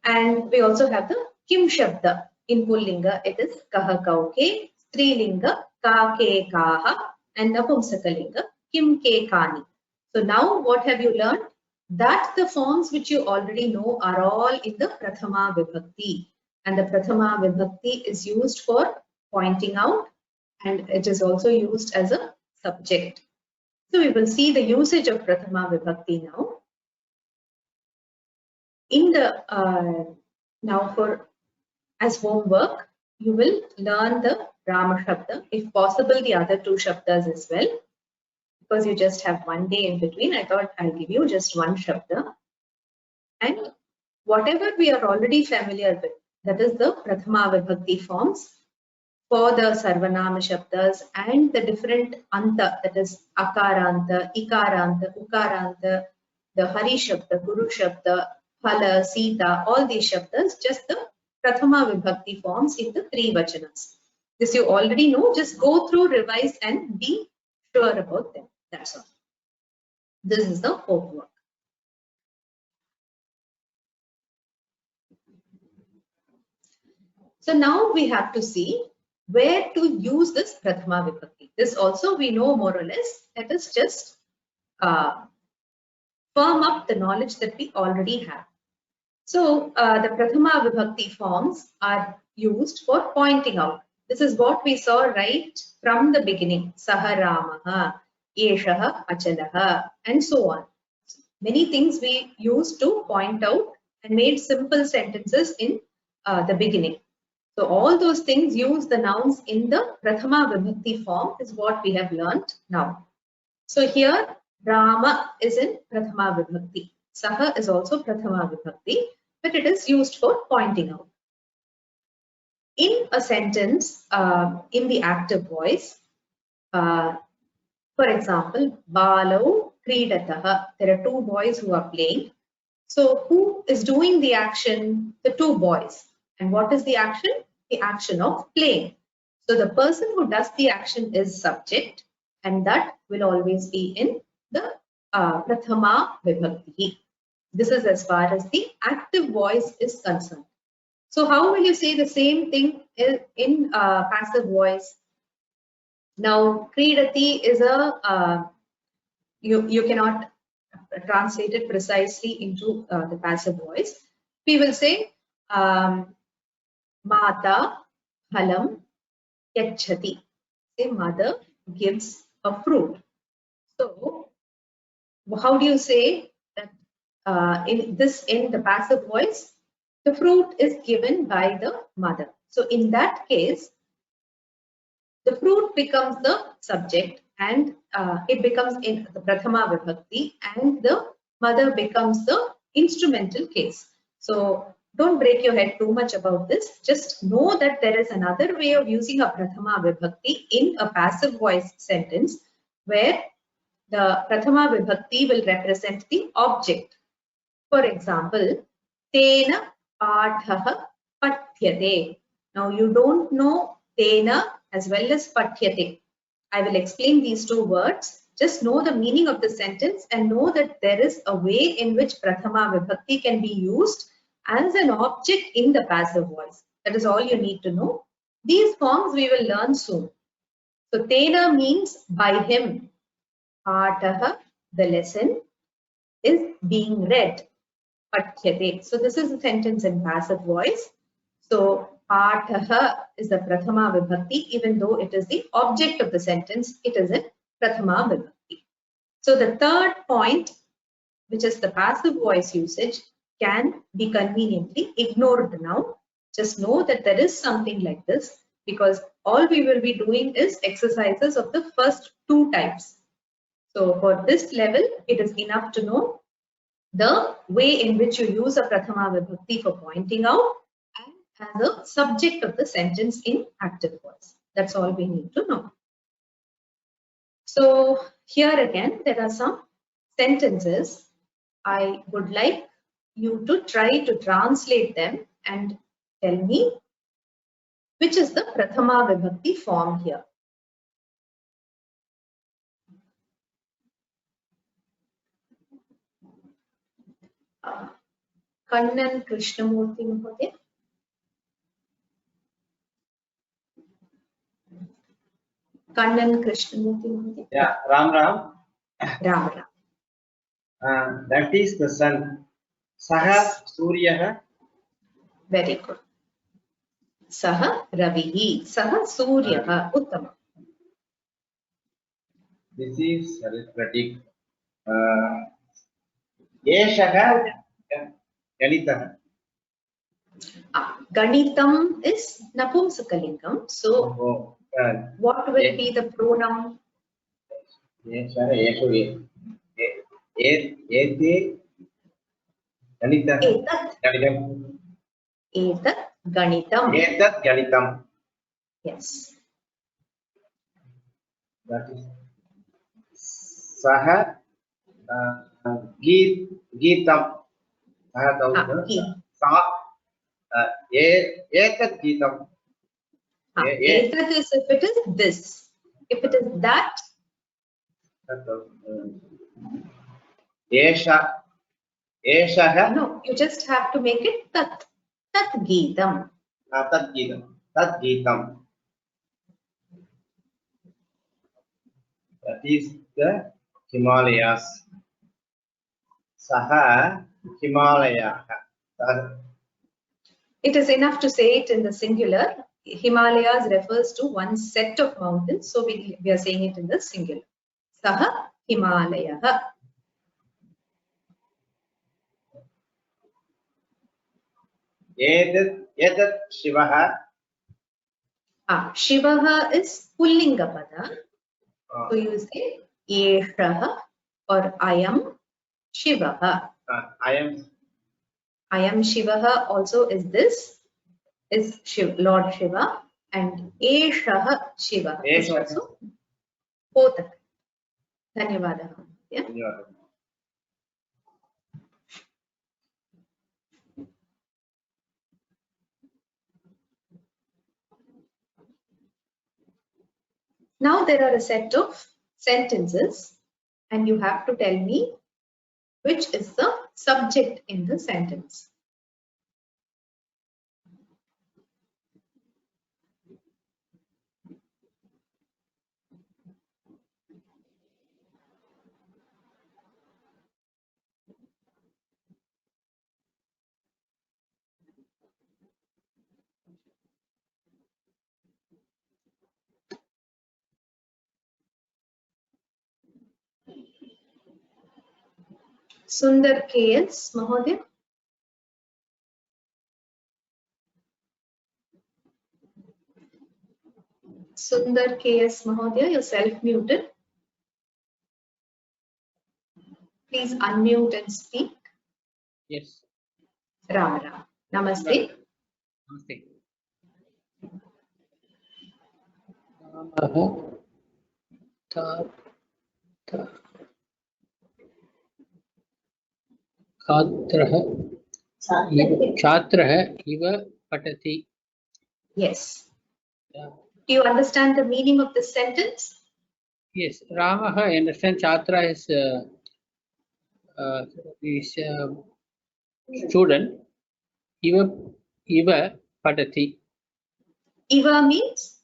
Speaker 1: And we also have the Kim Shabda. In Pullinga, it is Kaha, Kauke. Strilinga, Kake, Kaha. And Napumsakalinga, Kim, Ke, Kani. So now what have you learned? That the forms which you already know are all in the Prathama Vibhakti. And the Prathama Vibhakti is used for pointing out, and it is also used as a subject. So we will see the usage of Prathama Vibhakti now. In the now for as homework, you will learn the Rama Shabda, if possible the other two Shabdas as well. Because you just have one day in between, I thought I'll give you just one Shabda. And whatever we are already familiar with, that is the Prathama Vibhakti forms for the Sarvanama Shabdas and the different Anta, that is Akaranta, Ikaranta, Ukaranta, the Hari Shabda, Guru Shabda, Phala, Sita, all these Shabdas, just the Prathama Vibhakti forms in the three vachanas. This you already know, just go through, revise and be sure about them. That's all. This is the homework. So now we have to see where to use this Prathama Vibhakti. This also we know more or less. That is just firm up the knowledge that we already have. So the Prathama Vibhakti forms are used for pointing out. This is what we saw right from the beginning. Saha Ramaha, Eshaha Achalaha, and so on. Many things we used to point out and made simple sentences in the beginning. So all those things use the nouns in the Prathama Vibhakti form is what we have learnt now. So here Rama is in Prathama Vibhakti. Saha is also Prathama Vibhakti, but it is used for pointing out. In a sentence, in the active voice, for example, Balau Kridataha, there are two boys who are playing. So who is doing the action? The two boys. And what is the action? The action of playing. So the person who does the action is subject, and that will always be in the Prathama Vibhakti. This is as far as the active voice is concerned. So how will you say the same thing in passive voice? Now, Kridati is a, you cannot translate it precisely into the passive voice. We will say Mata Phalam Yachati. Say mother gives a fruit. So how do you say that in the passive voice? The fruit is given by the mother. So in that case, the fruit becomes the subject and it becomes in the Prathama Vibhakti, and the mother becomes the instrumental case. So don't break your head too much about this. Just know that there is another way of using a Prathama Vibhakti in a passive voice sentence where the Prathama Vibhakti will represent the object. For example, Tena Pathaha Pathyate. Now you don't know Tena as well as Pathyate. I will explain these two words. Just know the meaning of the sentence and know that there is a way in which Prathama Vibhakti can be used as an object in the passive voice. That is all you need to know. These forms we will learn soon. So Tena means by him. Pataha, the lesson, is being read. Pathyate. So this is a sentence in passive voice. So Pataha is the Prathama Vibhakti, even though it is the object of the sentence, it is in Prathama Vibhakti. So the third point, which is the passive voice usage, can be conveniently ignored now. Just know that there is something like this, because all we will be doing is exercises of the first two types. So for this level, it is enough to know the way in which you use a Prathama Vibhakti for pointing out and as a subject of the sentence in active voice. That's all we need to know. So here again, there are some sentences. I would like you to try to translate them and tell me which is the Prathama Vibhakti form here. Kannan Krishnamurthy Mahodaya. Kannan Krishnamurthy Mahodaya.
Speaker 9: Yeah, Ram Ram.
Speaker 1: Ram Ram.
Speaker 9: That is the sun. Saha Suryaha.
Speaker 1: Very good. Saha Ravihi. Saha Suryaha. Uttama.
Speaker 9: This is arithmetic. Eshaha Ganitaha.
Speaker 1: Ganitam is Napumsakalingam. So what will be the pronoun?
Speaker 9: Eshaha Eshu. Ete Ganitaha. Ganitam.
Speaker 1: Etat Ganitam.
Speaker 9: Etat Ganitam.
Speaker 1: Yes.
Speaker 9: That is Saha Geetam. Etat Geetam.
Speaker 1: Etat is if it is this. If it is that. Eshaha. No, you just have to make it Tat. Tat Geetam.
Speaker 9: Tat Geetam. Tat Geetam. That is the Himalayas. Saha Himalayah.
Speaker 1: It is enough to say it in the singular. Himalayas refers to one set of mountains, so we are saying it in the singular. Saha Himalayah.
Speaker 9: Edat Shivaha.
Speaker 1: Shivaha is Pullinga pada. So you say Eshaha or Ayam Shivaha. Ayam Shivaha also is this, is Lord Shiva, and Eshaha Shiva is also both. Dhanyavada. Yeah. Now there are a set of sentences and you have to tell me which is the subject in the sentence. Sundar KS Mahodaya. Sundar KS Mahodaya, you're self-muted. Please unmute and speak.
Speaker 10: Yes.
Speaker 1: Ram. Namaste.
Speaker 10: Namaste. Ramaha Chhatrah iva patati.
Speaker 1: Yes.
Speaker 10: Yeah.
Speaker 1: Do you understand the meaning of this sentence?
Speaker 10: Yes. Ramaha, I understand. Chhatra is student. Iva patati.
Speaker 1: Iva means?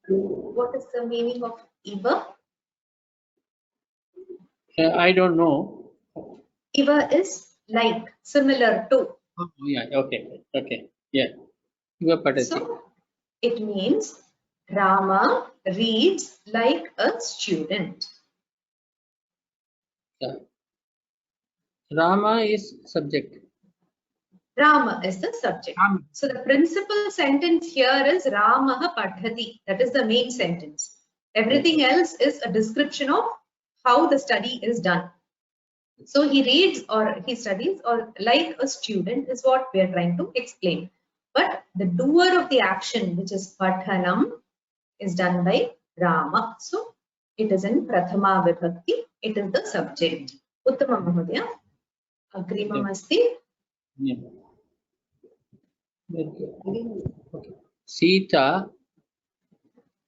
Speaker 1: What is the meaning of Iva?
Speaker 10: I don't know.
Speaker 1: Iva is like, similar to.
Speaker 10: Oh, yeah. Okay. Okay. Yeah. Iva patati.
Speaker 1: So it means Rama reads like a student.
Speaker 10: Yeah. Rama is subject.
Speaker 1: Rama is the subject. So the principal sentence here is Ramaha Padhati. That is the main sentence. Everything else is a description of how the study is done. So he reads or he studies or like a student is what we are trying to explain. But the doer of the action, which is Pathanam, is done by Rama. So it is in Prathama Vibhakti. It is the subject. Uttama Mahodaya. Agrimam asti.
Speaker 10: Yeah. Okay. Sita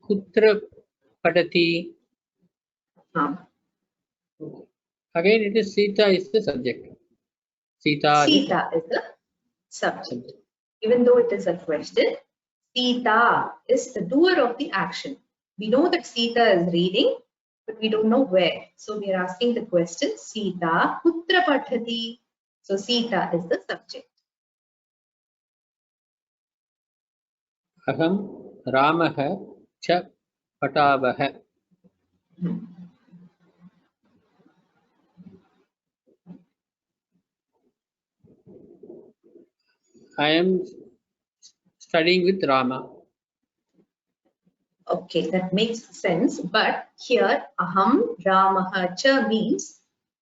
Speaker 10: kutra padati. Again, it is Sita is the subject. Sita
Speaker 1: is the subject. Even though it is a question, Sita is the doer of the action. We know that Sita is reading, but we don't know where. So we are asking the question, Sita kutra padhati. So Sita is the subject.
Speaker 10: Aham Ramaha cha patavaha. I am studying with Rama.
Speaker 1: Okay, that makes sense. But here, Aham Ramaha cha means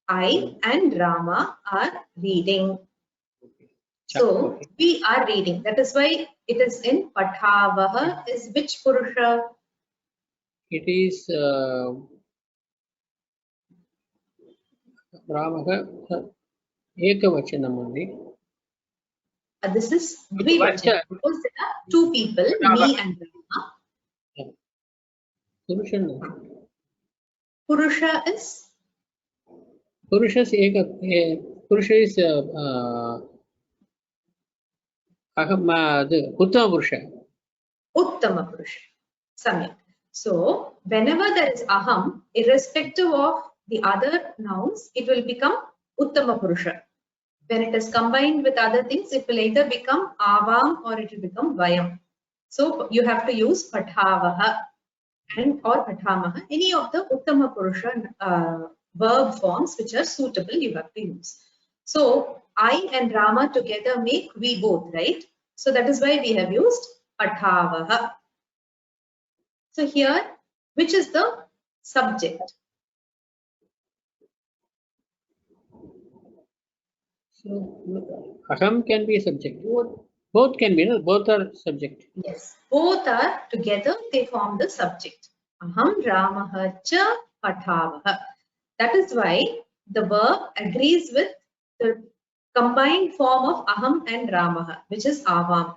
Speaker 1: I and Rama are reading. So we are reading. That is why it is in Pathavaha is which Purusha?
Speaker 10: It is Ramaha Ekavachanam only.
Speaker 1: This is Dvivachanam because there are two people, me and Rama. Purusha is?
Speaker 10: Purusha is Uttama Purusha.
Speaker 1: Uttama Purusha. Samyak. So whenever there is aham, irrespective of the other nouns, it will become uttama purusha. When it is combined with other things, it will either become avam or it will become vayam. So you have to use pathavaha and or pathamaha, any of the uttama purusha verb forms which are suitable you have to use. So I and Rama together make we both, right? So that is why we have used pathavaha. So here, which is the subject?
Speaker 10: So aham can be a subject. Both can be, no? Both are subject.
Speaker 1: Yes, both are together, they form the subject. Aham Ramaha cha pathavaha. That is why the verb agrees with the combined form of aham and Ramaha, which is avam.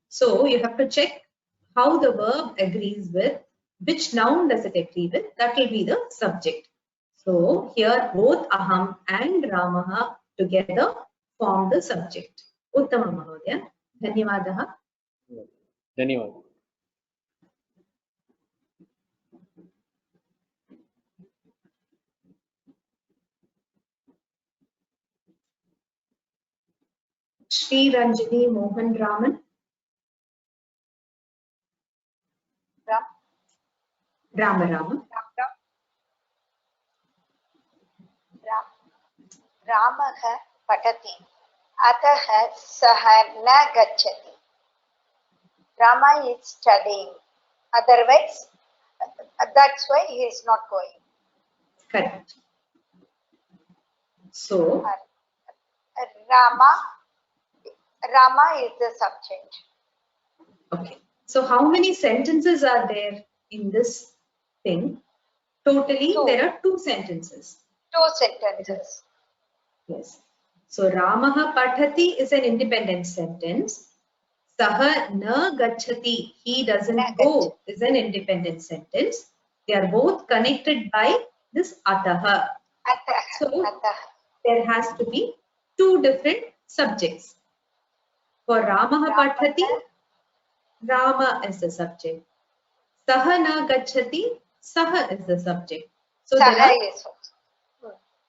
Speaker 1: So you have to check how the verb agrees with, which noun does it agree with, that will be the subject. So here both aham and Ramaha together form the subject. Uttama Mahodaya. Dhanyavadaha.
Speaker 10: Dhanyawad.
Speaker 1: Sri Ranjini Mohan Raman. Rama.
Speaker 11: रामः पठति अतः सः न गच्छति. Rama is studying, otherwise that's why he is not going.
Speaker 1: Correct. So
Speaker 11: Rama is the subject.
Speaker 1: okay. So how many sentences are there in this thing? Totally, there are 2 sentences.
Speaker 11: 2 sentences.
Speaker 1: Yes. So Ramaha pathati is an independent sentence. Saha na gachati, he doesn't go, is an independent sentence. They are both connected by this ataha. So there has to be 2 different subjects. For Ramaha pathati, Rama is the subject. Saha na gachati, Saha is the subject. So there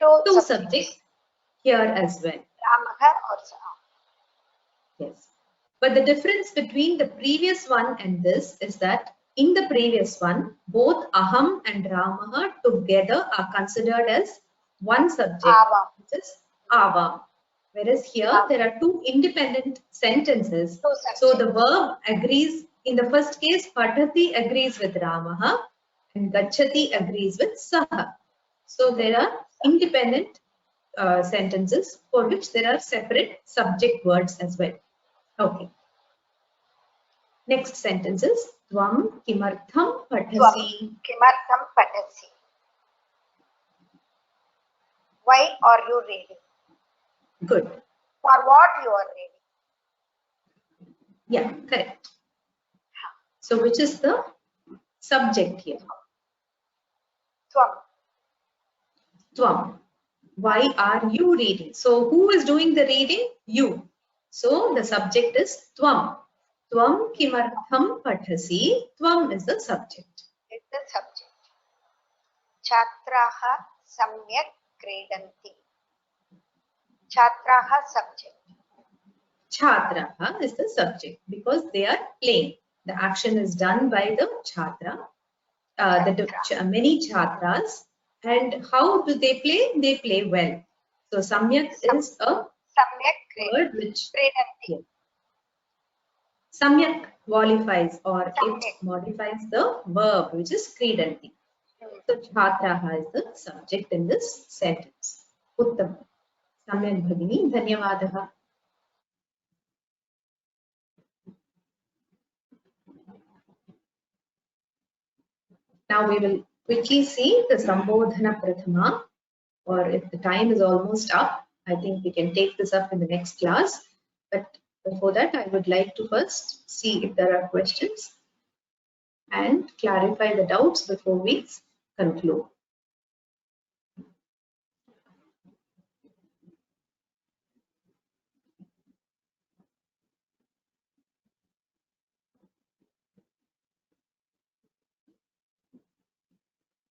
Speaker 1: are 2 subjects here as well.
Speaker 11: Ramaha or Saha.
Speaker 1: Yes. But the difference between the previous one and this is that in the previous one, both aham and Ramaha together are considered as one subject, which is avam. Whereas here there are 2 independent sentences. So the verb agrees, in the first case, patati agrees with Ramaha and gachati agrees with Saha. So there are independent sentences for which there are separate subject words as well. Okay. Next sentence is Tvam kimartham pathasi.
Speaker 11: Kimartham patasi. Why are you reading?
Speaker 1: Good.
Speaker 11: For what you are reading?
Speaker 1: Yeah, correct. So which is the subject here?
Speaker 11: Tvam.
Speaker 1: Tvam. Why are you reading? So who is doing the reading? You. So the subject is Tvam. Tvam kimartham pathasi. Tvam is the subject.
Speaker 11: It's the subject. Chhatraha samyak kredanti. Chhatraha subject.
Speaker 1: Chhatraha is the subject because they are playing. The action is done by the chhatra. Many chhatras. And how do they play? They play well. So samyak is a word which samyak qualifies or it modifies the verb which is kridanti. So chhatraha is the subject in this sentence. Uttam. Samyak bhagini. Dhanyavadaha. Now we will quickly see the Sambodhana Prathama, or if the time is almost up, I think we can take this up in the next class. But before that, I would like to first see if there are questions and clarify the doubts before we conclude.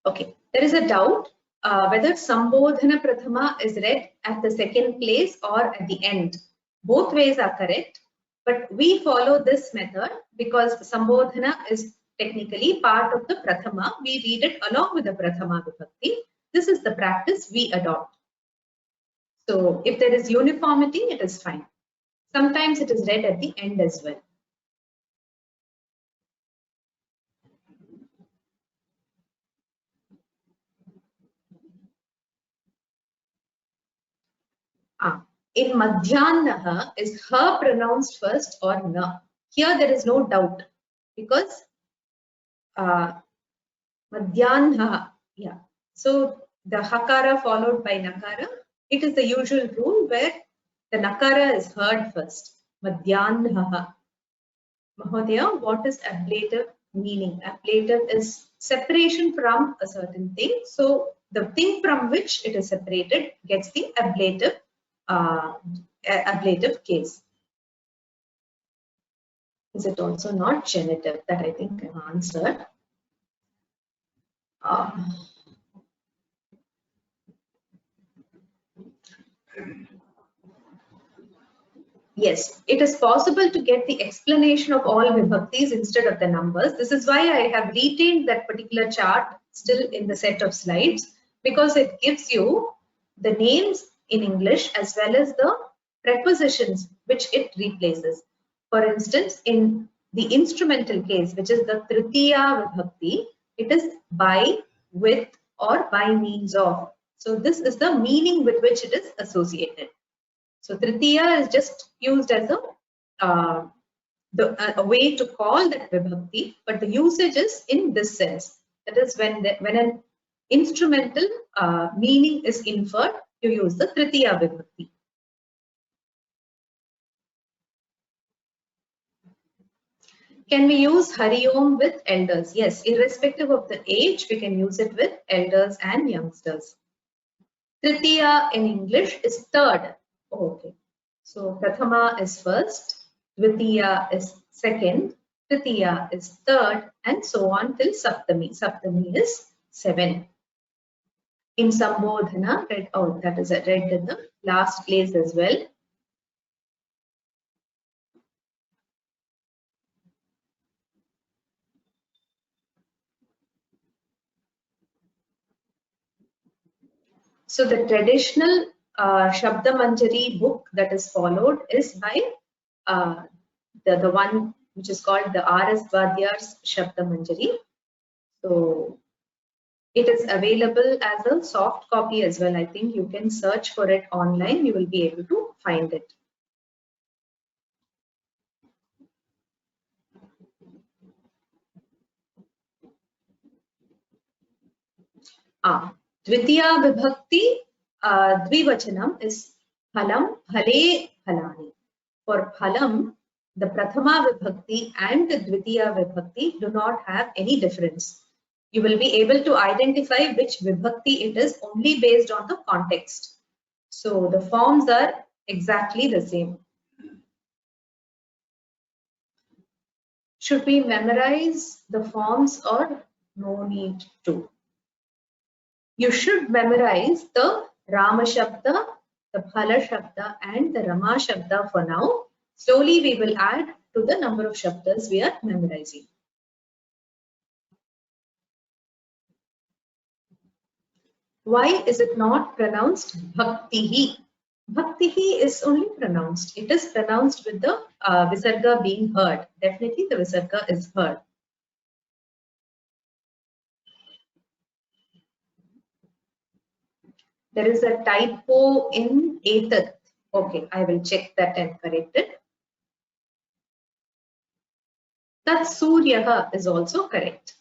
Speaker 1: Okay, there is a doubt whether Sambodhana Prathama is read at the second place or at the end. Both ways are correct, but we follow this method because Sambodhana is technically part of the Prathama. We read it along with the Prathama Vibhakti. This is the practice we adopt. So if there is uniformity, it is fine. Sometimes it is read at the end as well. In Madhyanaha, is ha pronounced first or na? Here there is no doubt because Madhyanaha, yeah. So the hakara followed by nakara, it is the usual rule where the nakara is heard first. Madhyanaha. Mahodaya, what is ablative meaning? Ablative is separation from a certain thing. So the thing from which it is separated gets the ablative case. Is it also not genitive? That I think I answered. Yes, it is possible to get the explanation of all vibhaktis instead of the numbers. This is why I have retained that particular chart still in the set of slides, because it gives you the names in English as well as the prepositions which it replaces. For instance, in the instrumental case, which is the Tritiya vibhakti, it is by, with, or by means of. So this is the meaning with which it is associated. So Tritiya is just used as a way to call that vibhakti, but the usage is in this sense. That is when an instrumental meaning is inferred, you use the Tritiya vibhakti. Can we use Hari Om with elders? Yes, irrespective of the age, we can use it with elders and youngsters. Tritiya in English is third. Okay. So Prathama is first, Dvitiya is second, Tritiya is third, and so on till Saptami. Saptami is 7. In Sambodhana, that is read in the last place as well. So the traditional Shabda Manjari book that is followed is by the one which is called the R.S. Vadyar's Shabda Manjari. So it is available as a soft copy as well. I think you can search for it online. You will be able to find it. Dvitiya Vibhakti Dvivachanam is Phalam, Phale, Phalani. For Phalam, the Prathama Vibhakti and the Dvitiya Vibhakti do not have any difference. You will be able to identify which Vibhakti it is only based on the context. So the forms are exactly the same. Should we memorize the forms or no need to? You should memorize the Rama Shabda, the Phala Shabda and the Rama Shabda for now. Slowly we will add to the number of Shabdas we are memorizing. Why is it not pronounced Bhaktihi? Bhaktihi is only pronounced. It is pronounced with the Visarga being heard. Definitely the Visarga is heard. There is a typo in etat. Okay, I will check that and correct it. Tat suryaha is also correct.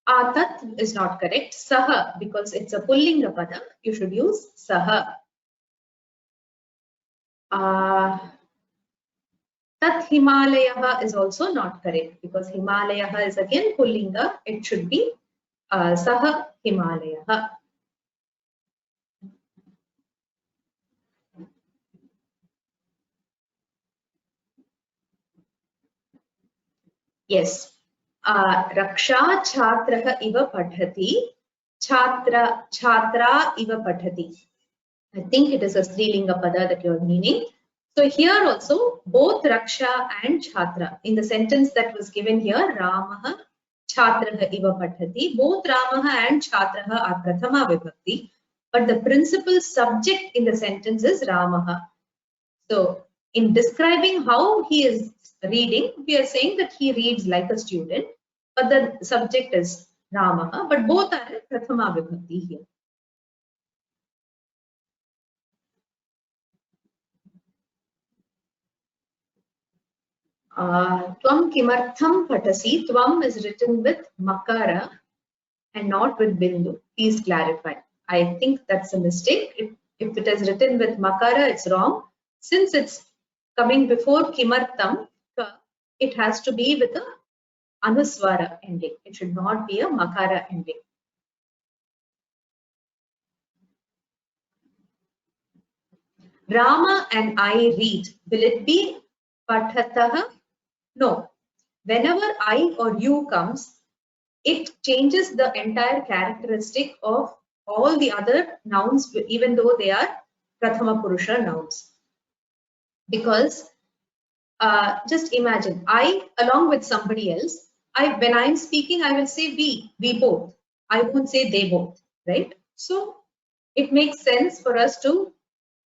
Speaker 1: Tat is not correct. Saha, because it's a pullinga pada, you should use saha. Tat Himalayaha is also not correct because Himalayaha is again pullinga. It should be Saha Himalayaha. Yes. Raksha Chhatraha iva padhati. Chhatra iva padhati. I think it is a Strilinga pada that you are meaning. So here also both Raksha and Chhatra in the sentence that was given here, Ramaha Chhatraha iva padhati. Both Ramaha and Chhatraha are Prathama Vibhakti, but the principal subject in the sentence is Ramaha. So in describing how he is reading, we are saying that he reads like a student, but the subject is Ramaha, but both are Prathama Vibhakti here. Tvam kimartham patasi. Tvam is written with makara and not with bindu. Please clarify. I think that's a mistake. If it is written with makara, it's wrong. Since it's coming before kimartham, it has to be with a anuswara ending. It should not be a makara ending. Rama and I read. Will it be pathatah? No. Whenever I or you comes, it changes the entire characteristic of all the other nouns, even though they are Prathama Purusha nouns. Because just imagine, I along with somebody else, when I'm speaking, I will say we both. I won't say they both, right? So it makes sense for us to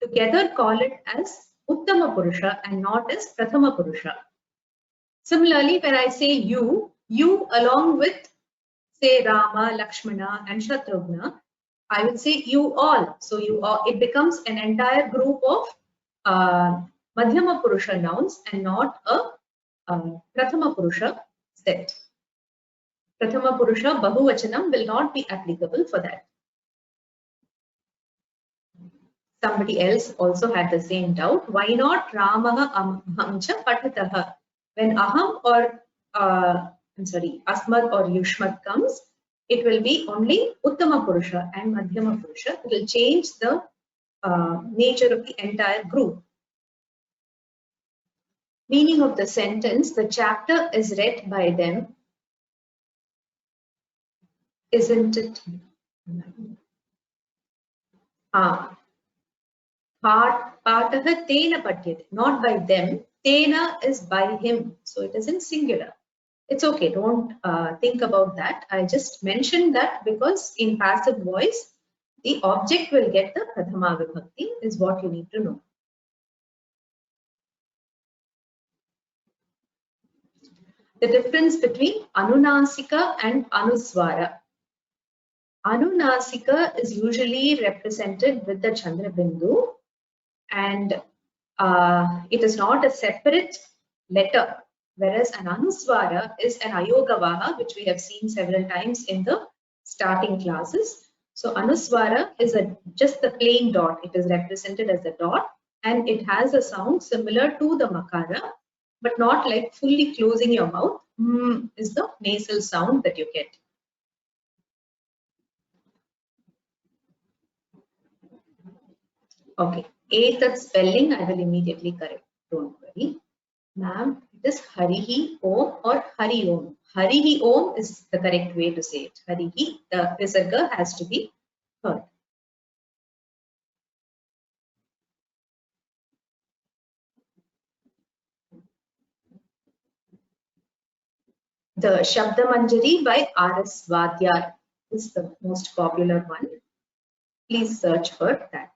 Speaker 1: together call it as Uttama Purusha and not as Prathama Purusha. Similarly, when I say you along with say Rama, Lakshmana and Shatrughna, I will say you all. So you all, it becomes an entire group of Madhyama Purusha nouns and not a Prathama Purusha set. Prathama Purusha Bahuvachanam will not be applicable for that. Somebody else also had the same doubt. Why not Ramaha Ahamcha Patataha? When Aham or Asmat or Yushmat comes, it will be only Uttama Purusha and Madhyama Purusha. It will change the nature of the entire group. Meaning of the sentence, the chapter is read by them. Isn't it? Pataha tena patyate, not by them. Tena is by him, so it is in singular. It's okay, don't think about that. I just mentioned that because in passive voice, the object will get the Prathama Vibhakti is what you need to know. The difference between Anunasika and Anuswara. Anunasika is usually represented with the Chandra Bindu, and it is not a separate letter, whereas an Anuswara is an Ayogavaha, which we have seen several times in the starting classes. So Anuswara is just the plain dot. It is represented as a dot, and it has a sound similar to the Makara, but not like fully closing your mouth. Is the nasal sound that you get. Okay, that spelling I will immediately correct. Don't worry. Ma'am, it is Harihi Om or Hari Om. Harihi Om is the correct way to say it. Harihi, the visarga has to be heard. The Shabda Manjari by R.S. Vadyar is the most popular one. Please search for that.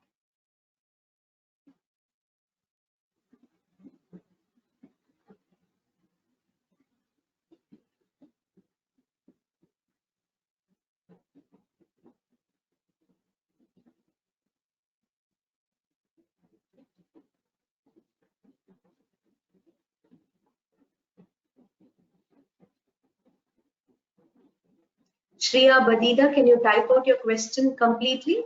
Speaker 1: Shreya Badida, can you type out your question completely?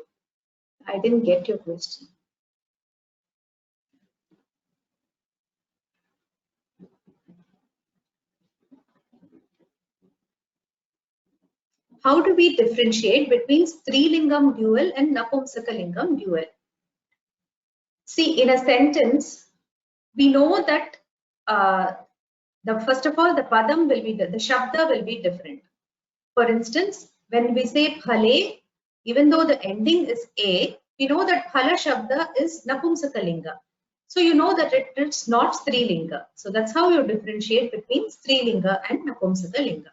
Speaker 1: I didn't get your question. How do we differentiate between Strilingam dual and Napumsakalingam dual? See, in a sentence, we know that First of all, the padam will be, the shabda will be different. For instance, when we say phale, even though the ending is a, we know that phala shabda is napumsakalinga. So you know that it's not strilinga. So that's how you differentiate between strilinga and napumsakalinga.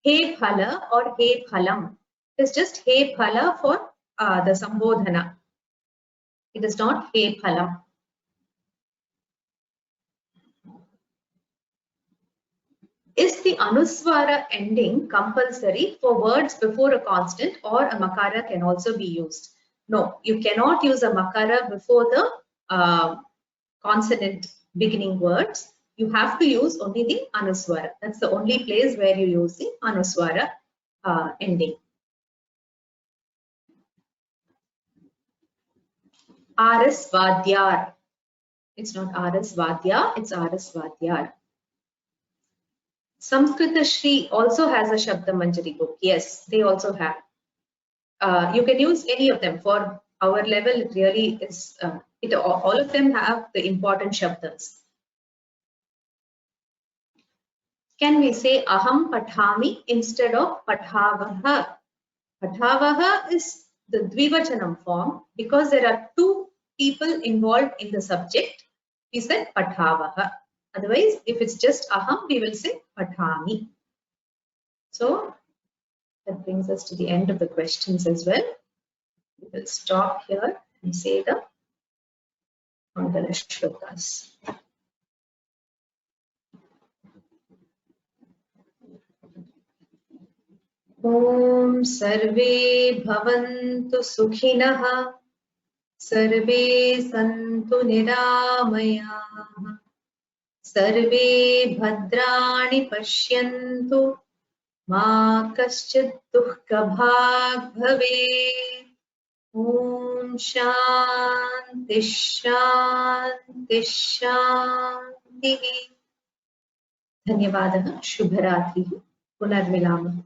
Speaker 1: He phala or he phalam is just he phala for the sambodhana. It is not he phalam. Is the anuswara ending compulsory for words before a consonant, or a makara can also be used? No, you cannot use a makara before the consonant beginning words. You have to use only the anuswara. That's the only place where you use the anuswara ending. Aras Vadyar. It's not Aras Vadya, it's Aras Vadyar. Samskritasri also has a Shabda Manjari book. Yes, they also have. You can use any of them. For our level, it really is, all of them have the important Shabdas. Can we say Aham Pathami instead of Pathavaha? Pathavaha is the Dvivachanam form. Because there are two people involved in the subject, we said Pathavaha. Otherwise, if it's just Aham, we will say Pathami. So that brings us to the end of the questions as well. We will stop here and say the Mangala Shlokas. Om Sarve Bhavantu Sukhinah Sarve Santu Niramayah Sarve Bhadrani Pashyantu Ma Kaschid Dukkha Bhag Bhavet. Om Shanti Shanti Shanti. Dhanyavadah. Shubharatrihi. Punarmilamah.